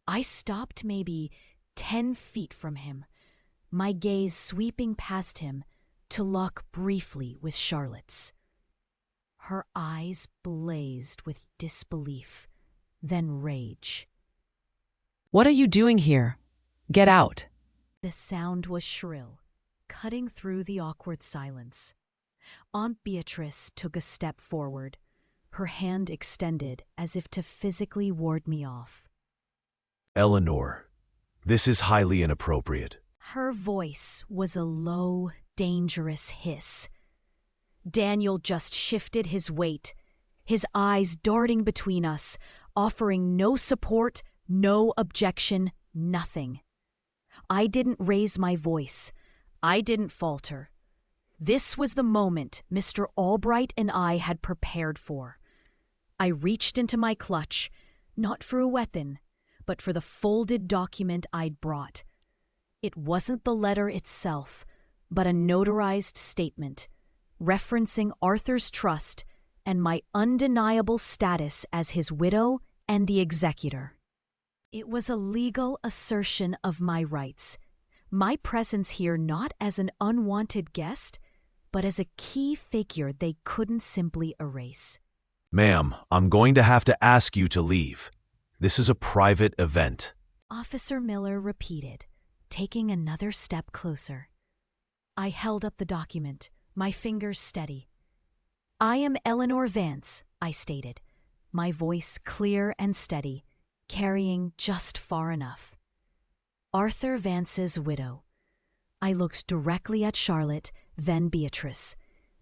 I stopped maybe 10 feet from him, my gaze sweeping past him to lock briefly with Charlotte's. Her eyes blazed with disbelief, then rage. What are you doing here? Get out. The sound was shrill, cutting through the awkward silence. Aunt Beatrice took a step forward, her hand extended as if to physically ward me off. Eleanor, this is highly inappropriate. Her voice was a low, dangerous hiss. Daniel just shifted his weight, his eyes darting between us, offering no support, no objection, nothing. I didn't raise my voice. I didn't falter. This was the moment Mr. Albright and I had prepared for. I reached into my clutch, not for a weapon, but for the folded document I'd brought. It wasn't the letter itself, but a notarized statement, referencing Arthur's trust and my undeniable status as his widow and the executor. It was a legal assertion of my rights, my presence here not as an unwanted guest, but as a key figure they couldn't simply erase. Ma'am, I'm going to have to ask you to leave. This is a private event. Officer Miller repeated, taking another step closer. I held up the document, my fingers steady. I am Eleanor Vance, I stated, my voice clear and steady, carrying just far enough. Arthur Vance's widow. I looked directly at Charlotte, then Beatrice.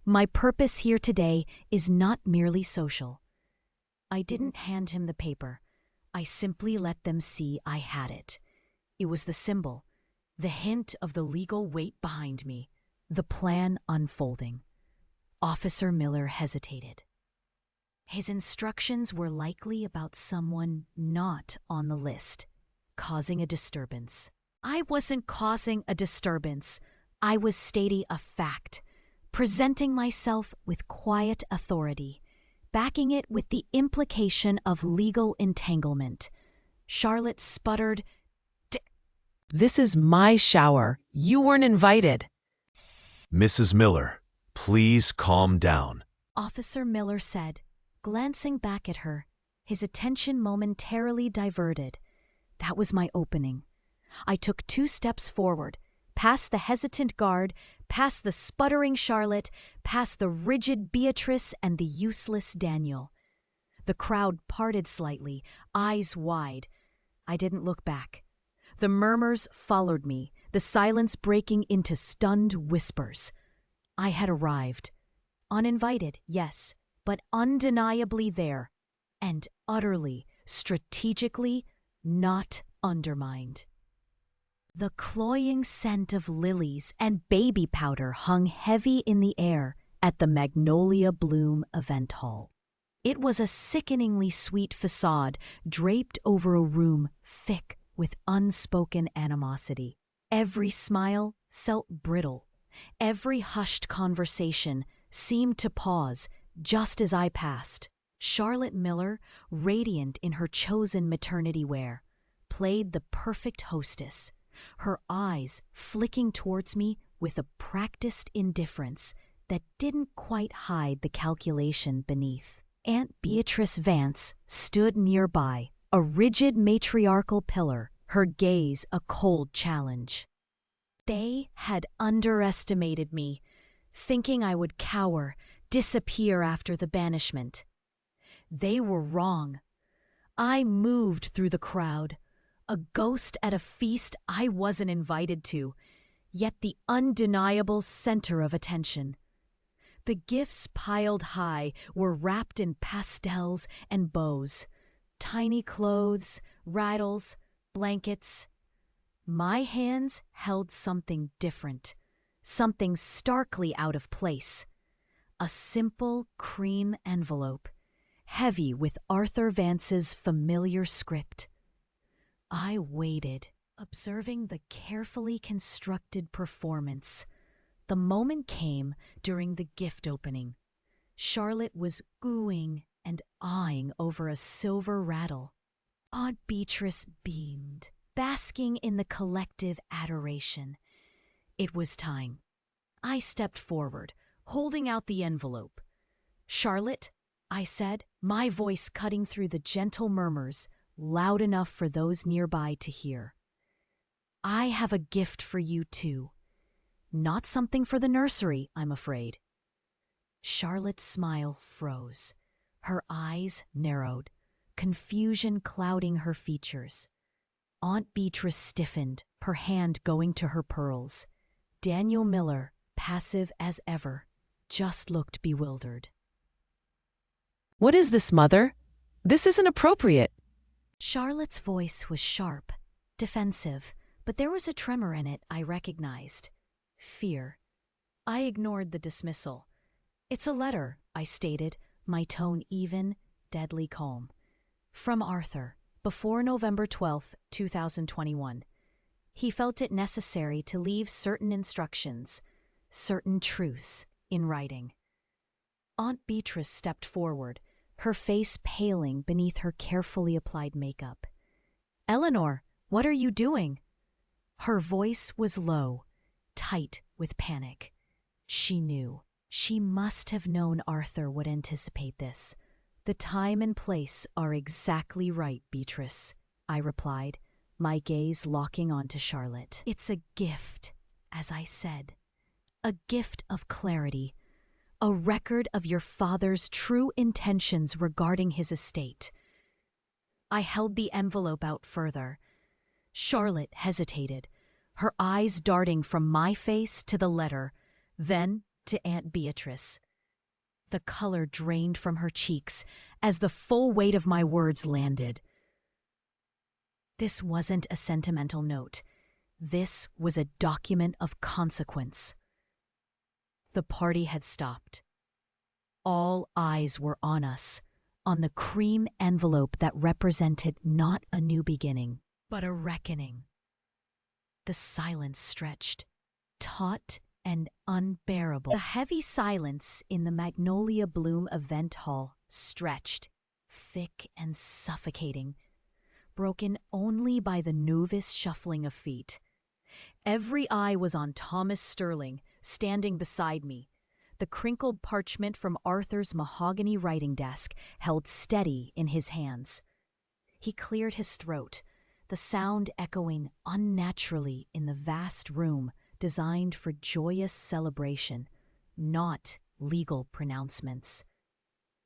My purpose here today is not merely social. I didn't hand him the paper. I simply let them see I had it. It was the symbol, the hint of the legal weight behind me, the plan unfolding. Officer Miller hesitated. His instructions were likely about someone not on the list, causing a disturbance. I wasn't causing a disturbance. I was stating a fact, presenting myself with quiet authority, backing it with the implication of legal entanglement. Charlotte sputtered, This is my shower. You weren't invited. Mrs. Miller, please calm down. Officer Miller said, glancing back at her, his attention momentarily diverted. That was my opening. I took 2 steps forward, past the hesitant guard, past the sputtering Charlotte, past the rigid Beatrice and the useless Daniel. The crowd parted slightly, eyes wide. I didn't look back. The murmurs followed me, the silence breaking into stunned whispers. I had arrived. Uninvited, yes, but undeniably there, and utterly, strategically, not undermined. The cloying scent of lilies and baby powder hung heavy in the air at the Magnolia Bloom event hall. It was a sickeningly sweet facade draped over a room thick with unspoken animosity. Every smile felt brittle. Every hushed conversation seemed to pause just as I passed. Charlotte Miller, radiant in her chosen maternity wear, played the perfect hostess, her eyes flicking towards me with a practiced indifference that didn't quite hide the calculation beneath. Aunt Beatrice Vance stood nearby, a rigid matriarchal pillar, her gaze a cold challenge. They had underestimated me, thinking I would cower, disappear after the banishment. They were wrong. I moved through the crowd, a ghost at a feast I wasn't invited to, yet the undeniable center of attention. The gifts piled high were wrapped in pastels and bows, tiny clothes, rattles, blankets. My hands held something different, something starkly out of place. A simple cream envelope, heavy with Arthur Vance's familiar script. I waited, observing the carefully constructed performance. The moment came during the gift opening. Charlotte was gooing and eyeing over a silver rattle. Aunt Beatrice beamed, basking in the collective adoration. It was time. I stepped forward, holding out the envelope. Charlotte, I said, my voice cutting through the gentle murmurs, loud enough for those nearby to hear. I have a gift for you too. Not something for the nursery, I'm afraid. Charlotte's smile froze. Her eyes narrowed, confusion clouding her features. Aunt Beatrice stiffened, her hand going to her pearls. Daniel Miller, passive as ever, just looked bewildered. What is this, Mother? This isn't appropriate. Charlotte's voice was sharp, defensive, but there was a tremor in it I recognized. Fear. I ignored the dismissal. It's a letter, I stated, my tone even, deadly calm. From Arthur, before November 12, 2021. He felt it necessary to leave certain instructions, certain truths, in writing. Aunt Beatrice stepped forward, her face paling beneath her carefully applied makeup. "Eleanor, what are you doing?" Her voice was low, tight with panic. She knew. She must have known Arthur would anticipate this. "The time and place are exactly right, Beatrice," I replied, my gaze locking onto Charlotte. "It's a gift, as I said. A gift of clarity. A record of your father's true intentions regarding his estate." I held the envelope out further. Charlotte hesitated, her eyes darting from my face to the letter, then to Aunt Beatrice. The color drained from her cheeks as the full weight of my words landed. This wasn't a sentimental note. This was a document of consequence. The party had stopped. All eyes were on us, on the cream envelope that represented not a new beginning, but a reckoning. The silence stretched, taut and unbearable. The heavy silence in the Magnolia Bloom event hall stretched, thick and suffocating, broken only by the nervous shuffling of feet. Every eye was on Thomas Sterling, standing beside me, the crinkled parchment from Arthur's mahogany writing desk held steady in his hands. He cleared his throat, the sound echoing unnaturally in the vast room designed for joyous celebration, not legal pronouncements.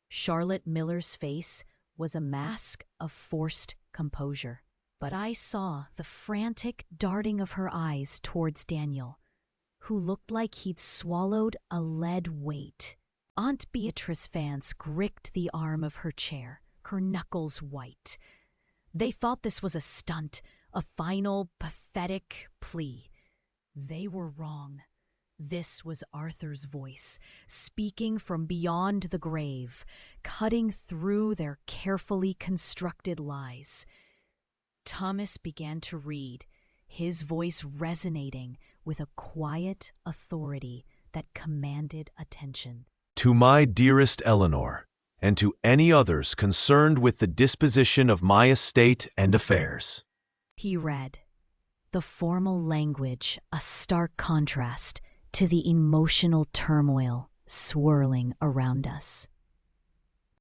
Charlotte Miller's face was a mask of forced composure, but I saw the frantic darting of her eyes towards Daniel, who looked like he'd swallowed a lead weight. Aunt Beatrice Vance gripped the arm of her chair, her knuckles white. They thought this was a stunt, a final, pathetic plea. They were wrong. This was Arthur's voice, speaking from beyond the grave, cutting through their carefully constructed lies. Thomas began to read, his voice resonating with a quiet authority that commanded attention. To my dearest Eleanor, and to any others concerned with the disposition of my estate and affairs. He read, the formal language a stark contrast to the emotional turmoil swirling around us.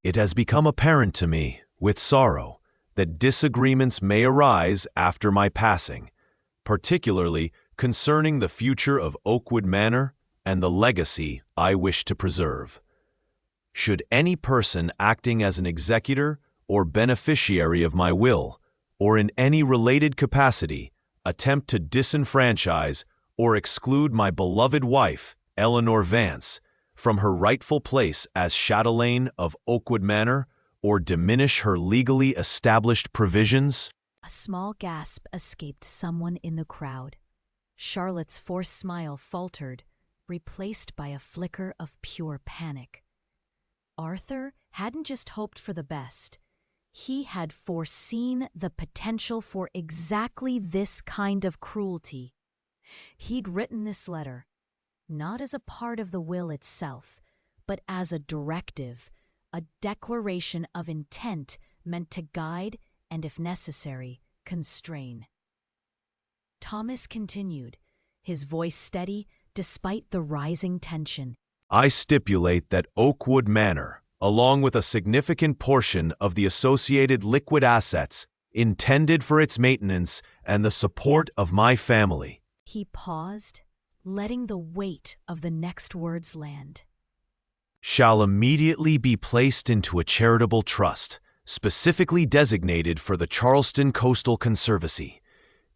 It has become apparent to me, with sorrow, that disagreements may arise after my passing, particularly concerning the future of Oakwood Manor and the legacy I wish to preserve. Should any person acting as an executor or beneficiary of my will, or in any related capacity, attempt to disenfranchise or exclude my beloved wife, Eleanor Vance, from her rightful place as chatelaine of Oakwood Manor, or diminish her legally established provisions? A small gasp escaped someone in the crowd. Charlotte's forced smile faltered, replaced by a flicker of pure panic. Arthur hadn't just hoped for the best. He had foreseen the potential for exactly this kind of cruelty. He'd written this letter, not as a part of the will itself, but as a directive, a declaration of intent meant to guide and, if necessary, constrain. Thomas continued, his voice steady despite the rising tension. I stipulate that Oakwood Manor, along with a significant portion of the associated liquid assets intended for its maintenance and the support of my family. He paused, letting the weight of the next words land. Shall immediately be placed into a charitable trust, specifically designated for the Charleston Coastal Conservancy,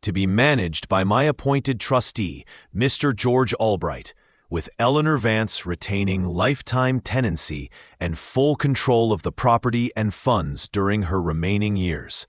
to be managed by my appointed trustee, Mr. George Albright, with Eleanor Vance retaining lifetime tenancy and full control of the property and funds during her remaining years.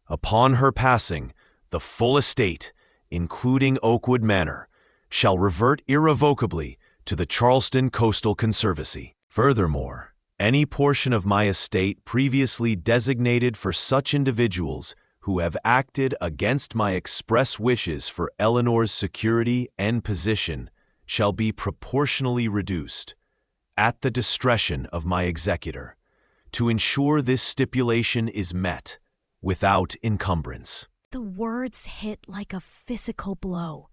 Upon her passing, the full estate, including Oakwood Manor, shall revert irrevocably to the Charleston Coastal Conservancy. Furthermore, any portion of my estate previously designated for such individuals who have acted against my express wishes for Eleanor's security and position shall be proportionally reduced, at the discretion of my executor, to ensure this stipulation is met without encumbrance. The words hit like a physical blow.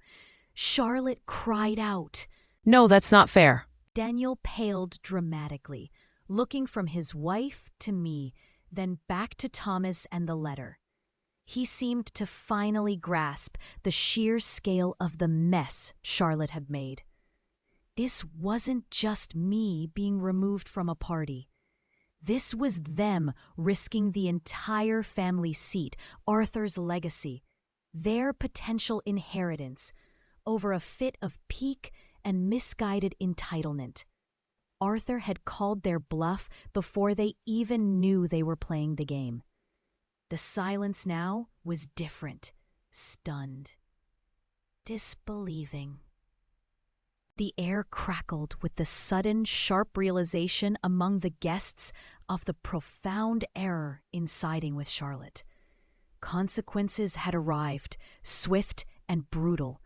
Charlotte cried out. No, that's not fair. Daniel paled dramatically, looking from his wife to me, then back to Thomas and the letter. He seemed to finally grasp the sheer scale of the mess Charlotte had made. This wasn't just me being removed from a party. This was them risking the entire family seat, Arthur's legacy, their potential inheritance, over a fit of pique and misguided entitlement. Arthur had called their bluff before they even knew they were playing the game. The silence now was different, stunned, disbelieving. The air crackled with the sudden, sharp realization among the guests of the profound error in siding with Charlotte. Consequences had arrived, swift and brutal,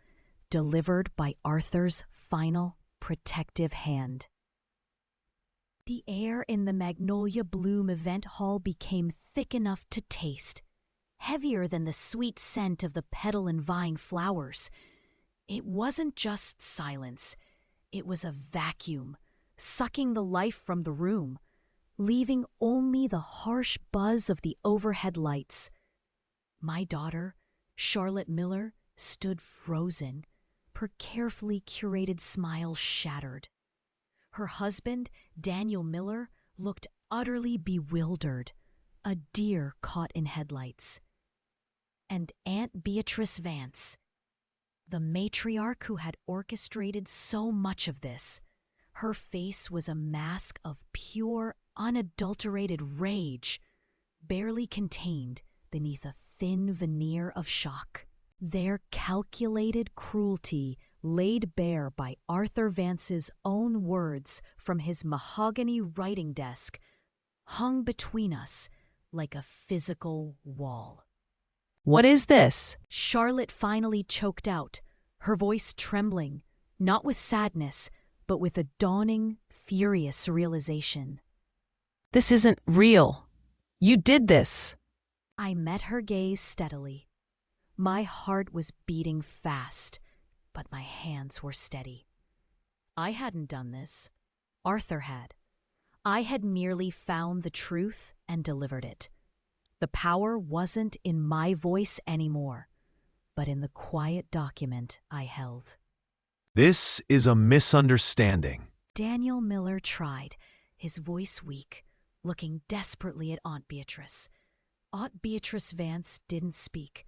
delivered by Arthur's final protective hand. The air in the Magnolia Bloom event hall became thick enough to taste, heavier than the sweet scent of the petal and vine flowers. It wasn't just silence, it was a vacuum, sucking the life from the room, leaving only the harsh buzz of the overhead lights. My daughter, Charlotte Miller, stood frozen, her carefully curated smile shattered. Her husband, Daniel Miller, looked utterly bewildered, a deer caught in headlights. And Aunt Beatrice Vance, the matriarch who had orchestrated so much of this, her face was a mask of pure, unadulterated rage, barely contained beneath a thin veneer of shock. Their calculated cruelty, laid bare by Arthur Vance's own words from his mahogany writing desk, hung between us like a physical wall. What is this? Charlotte finally choked out, her voice trembling, not with sadness, but with a dawning, furious realization. This isn't real. You did this. I met her gaze steadily. My heart was beating fast, but my hands were steady. I hadn't done this. Arthur had. I had merely found the truth and delivered it. The power wasn't in my voice anymore, but in the quiet document I held. This is a misunderstanding. Daniel Miller tried, his voice weak, looking desperately at Aunt Beatrice. Aunt Beatrice Vance didn't speak.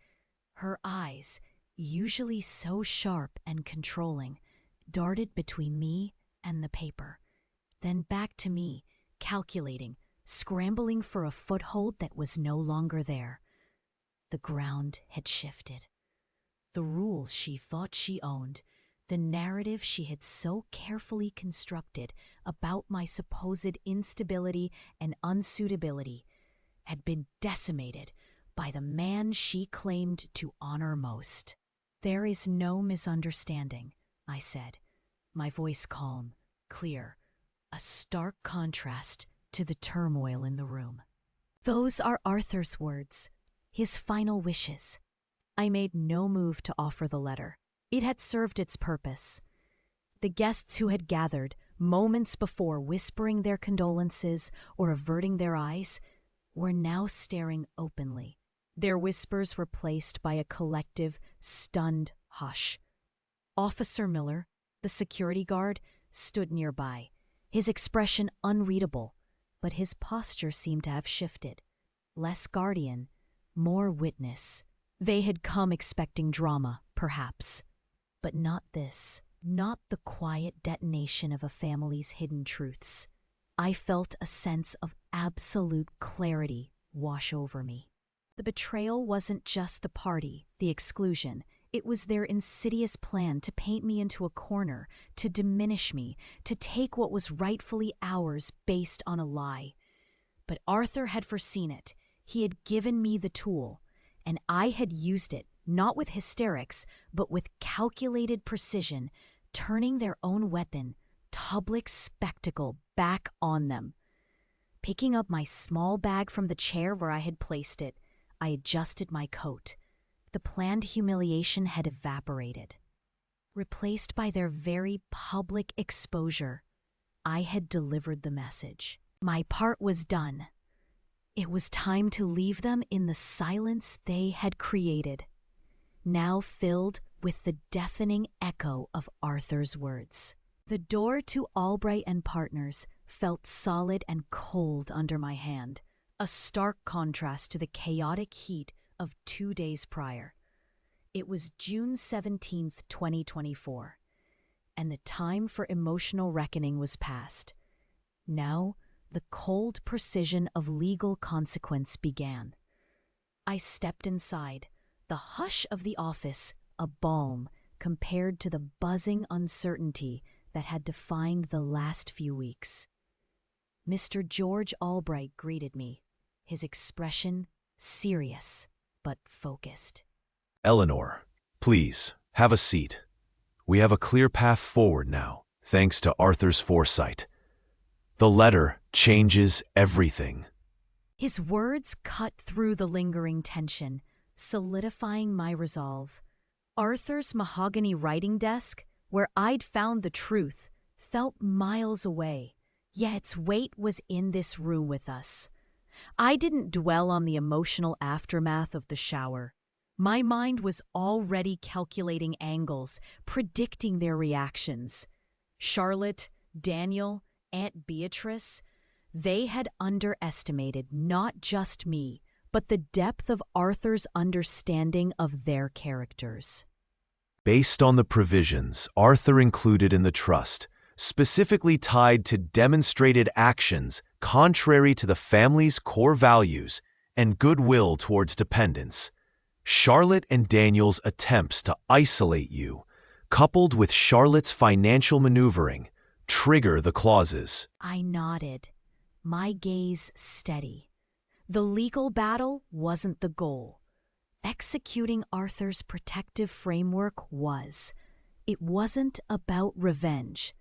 Her eyes, usually so sharp and controlling, darted between me and the paper, then back to me, calculating, scrambling for a foothold that was no longer there. The ground had shifted. The rules she thought she owned, the narrative she had so carefully constructed about my supposed instability and unsuitability, had been decimated by the man she claimed to honor most. There is no misunderstanding, I said, my voice calm, clear, a stark contrast to the turmoil in the room. Those are Arthur's words, his final wishes. I made no move to offer the letter. It had served its purpose. The guests who had gathered, moments before whispering their condolences or averting their eyes, were now staring openly, their whispers replaced by a collective, stunned hush. Officer Miller, the security guard, stood nearby, his expression unreadable, but his posture seemed to have shifted. Less guardian, more witness. They had come expecting drama, perhaps. But not this, not the quiet detonation of a family's hidden truths. I felt a sense of absolute clarity wash over me. The betrayal wasn't just the party, the exclusion. It was their insidious plan to paint me into a corner, to diminish me, to take what was rightfully ours based on a lie. But Arthur had foreseen it. He had given me the tool, and I had used it, not with hysterics, but with calculated precision, turning their own weapon, public spectacle, back on them. Picking up my small bag from the chair where I had placed it, I adjusted my coat. The planned humiliation had evaporated. Replaced by their very public exposure, I had delivered the message. My part was done. It was time to leave them in the silence they had created, now filled with the deafening echo of Arthur's words. The door to Albright and Partners felt solid and cold under my hand, a stark contrast to the chaotic heat of 2 days prior. It was June 17th, 2024, and the time for emotional reckoning was past. Now, the cold precision of legal consequence began. I stepped inside, the hush of the office a balm compared to the buzzing uncertainty that had defined the last few weeks. Mr. George Albright greeted me, his expression serious but focused. Eleanor, please, have a seat. We have a clear path forward now, thanks to Arthur's foresight. The letter changes everything. His words cut through the lingering tension, solidifying my resolve. Arthur's mahogany writing desk, where I'd found the truth, felt miles away, yet its weight was in this room with us. I didn't dwell on the emotional aftermath of the shower. My mind was already calculating angles, predicting their reactions. Charlotte, Daniel, Aunt Beatrice, they had underestimated not just me, but the depth of Arthur's understanding of their characters. Based on the provisions Arthur included in the trust, specifically tied to demonstrated actions contrary to the family's core values and goodwill towards dependents, Charlotte and Daniel's attempts to isolate you, coupled with Charlotte's financial maneuvering, trigger the clauses. I nodded, my gaze steady. The legal battle wasn't the goal. Executing Arthur's protective framework was. It wasn't about revenge.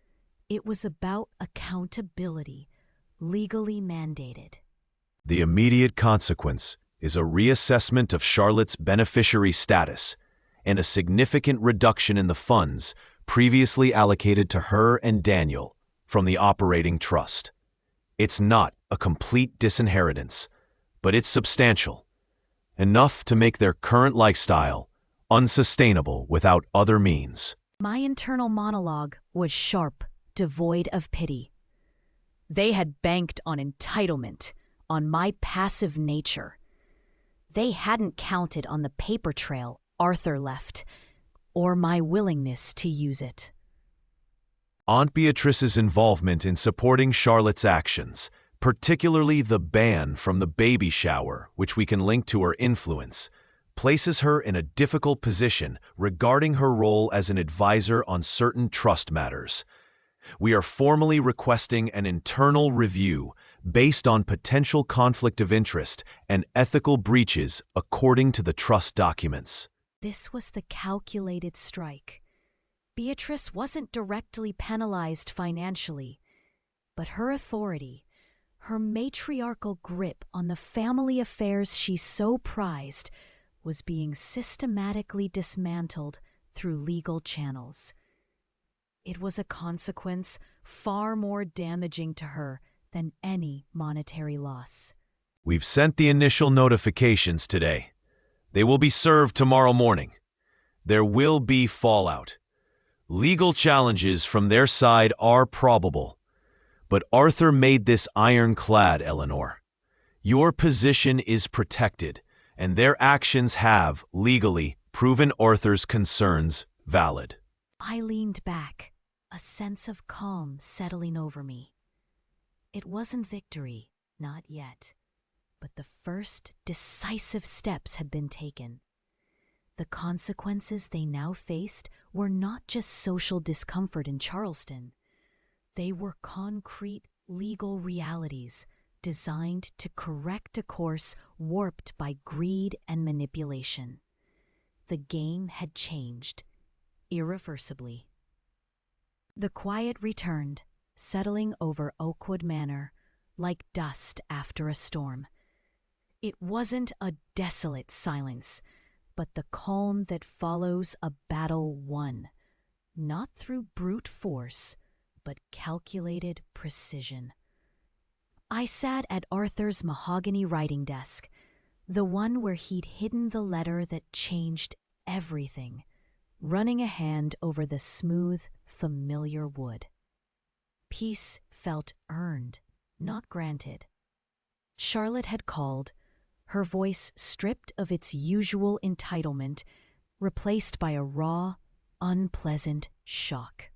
It was about accountability, legally mandated. The immediate consequence is a reassessment of Charlotte's beneficiary status and a significant reduction in the funds previously allocated to her and Daniel from the operating trust. It's not a complete disinheritance, but it's substantial, enough to make their current lifestyle unsustainable without other means. My internal monologue was sharp, devoid of pity. They had banked on entitlement, on my passive nature. They hadn't counted on the paper trail Arthur left, or my willingness to use it. Aunt Beatrice's involvement in supporting Charlotte's actions, particularly the ban from the baby shower, which we can link to her influence, places her in a difficult position regarding her role as an advisor on certain trust matters. We are formally requesting an internal review based on potential conflict of interest and ethical breaches according to the trust documents. This was the calculated strike. Beatrice wasn't directly penalized financially, but her authority, her matriarchal grip on the family affairs she so prized, was being systematically dismantled through legal channels. It was a consequence far more damaging to her than any monetary loss. We've sent the initial notifications today. They will be served tomorrow morning. There will be fallout. Legal challenges from their side are probable. But Arthur made this ironclad, Eleanor. Your position is protected, and their actions have, legally, proven Arthur's concerns valid. I leaned back, a sense of calm settling over me. It wasn't victory, not yet, but the first decisive steps had been taken. The consequences they now faced were not just social discomfort in Charleston. They were concrete legal realities designed to correct a course warped by greed and manipulation. The game had changed, irreversibly. The quiet returned, settling over Oakwood Manor like dust after a storm. It wasn't a desolate silence, but the calm that follows a battle won, not through brute force, but calculated precision. I sat at Arthur's mahogany writing desk, the one where he'd hidden the letter that changed everything, running a hand over the smooth, familiar wood. Peace felt earned, not granted. Charlotte had called, her voice stripped of its usual entitlement, replaced by a raw, unpleasant shock.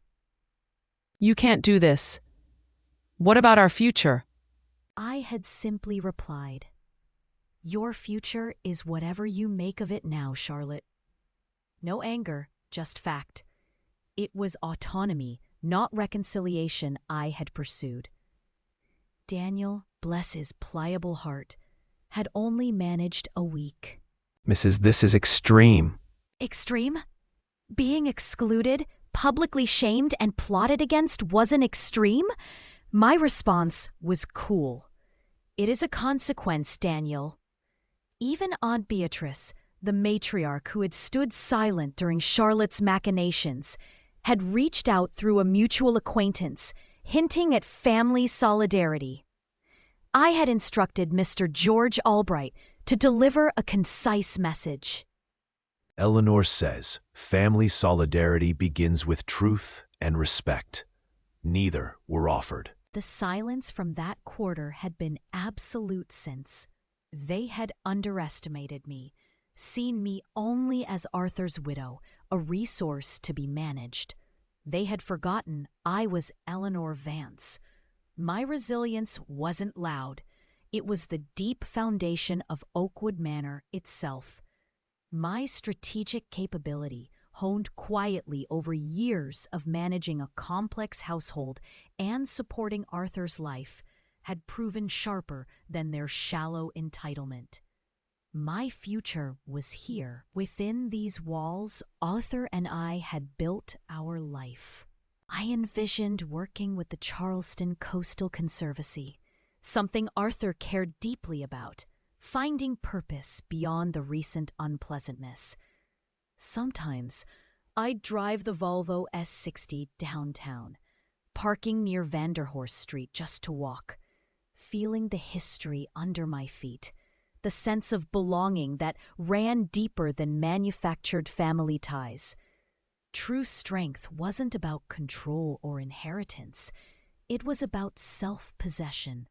You can't do this. What about our future? I had simply replied, "Your future is whatever you make of it now, Charlotte." No anger, just fact. It was autonomy, not reconciliation, I had pursued. Daniel, bless his pliable heart, had only managed a week. Mrs., this is extreme. Extreme? Being excluded, publicly shamed, and plotted against wasn't extreme? My response was cool. It is a consequence, Daniel. Even Aunt Beatrice, the matriarch who had stood silent during Charlotte's machinations, had reached out through a mutual acquaintance, hinting at family solidarity. I had instructed Mr. George Albright to deliver a concise message. Eleanor says family solidarity begins with truth and respect. Neither were offered. The silence from that quarter had been absolute since. They had underestimated me, seen me only as Arthur's widow, a resource to be managed. They had forgotten I was Eleanor Vance. My resilience wasn't loud. It was the deep foundation of Oakwood Manor itself. My strategic capability, honed quietly over years of managing a complex household and supporting Arthur's life, had proven sharper than their shallow entitlement. My future was here. Within these walls, Arthur and I had built our life. I envisioned working with the Charleston Coastal Conservancy, something Arthur cared deeply about, finding purpose beyond the recent unpleasantness. Sometimes, I'd drive the Volvo S60 downtown, parking near Vanderhorst Street just to walk, feeling the history under my feet, the sense of belonging that ran deeper than manufactured family ties. True strength wasn't about control or inheritance. It was about self-possession.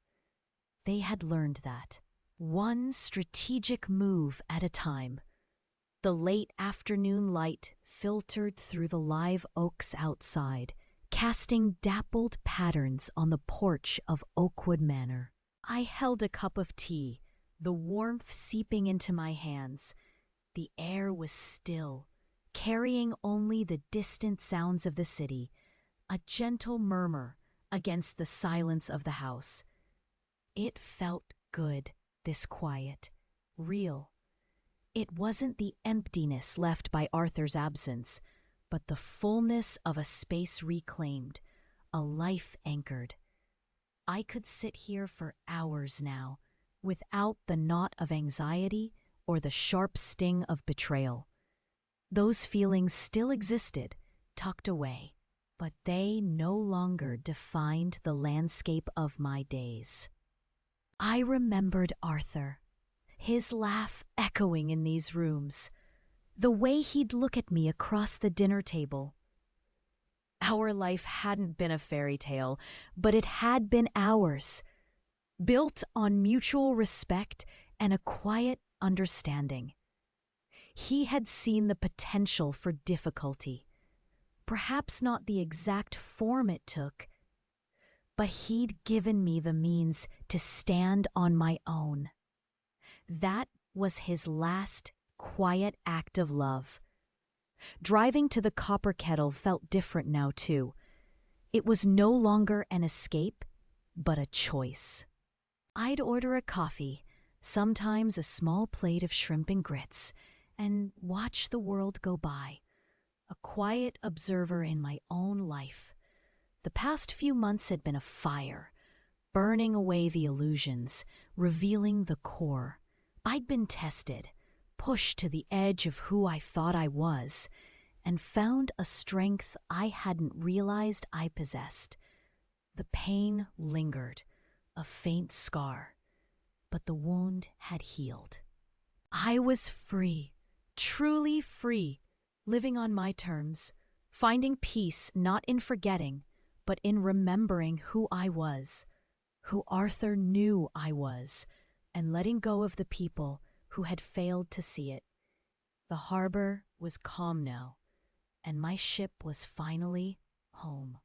They had learned that. One strategic move at a time. The late afternoon light filtered through the live oaks outside, casting dappled patterns on the porch of Oakwood Manor. I held a cup of tea, the warmth seeping into my hands. The air was still, carrying only the distant sounds of the city, a gentle murmur against the silence of the house. It felt good, this quiet, real. It wasn't the emptiness left by Arthur's absence, but the fullness of a space reclaimed, a life anchored. I could sit here for hours now, without the knot of anxiety or the sharp sting of betrayal. Those feelings still existed, tucked away, but they no longer defined the landscape of my days. I remembered Arthur, his laugh echoing in these rooms, the way he'd look at me across the dinner table. Our life hadn't been a fairy tale, but it had been ours, built on mutual respect and a quiet understanding. He had seen the potential for difficulty, perhaps not the exact form it took, but he'd given me the means to stand on my own. That was his last quiet act of love. Driving to the Copper Kettle felt different now, too. It was no longer an escape, but a choice. I'd order a coffee, sometimes a small plate of shrimp and grits, and watch the world go by, a quiet observer in my own life. The past few months had been a fire, burning away the illusions, revealing the core. I'd been tested, pushed to the edge of who I thought I was, and found a strength I hadn't realized I possessed. The pain lingered, a faint scar, but the wound had healed. I was free, truly free, living on my terms, finding peace not in forgetting, but in remembering who I was, who Arthur knew I was, and letting go of the people who had failed to see it. The harbor was calm now, and my ship was finally home.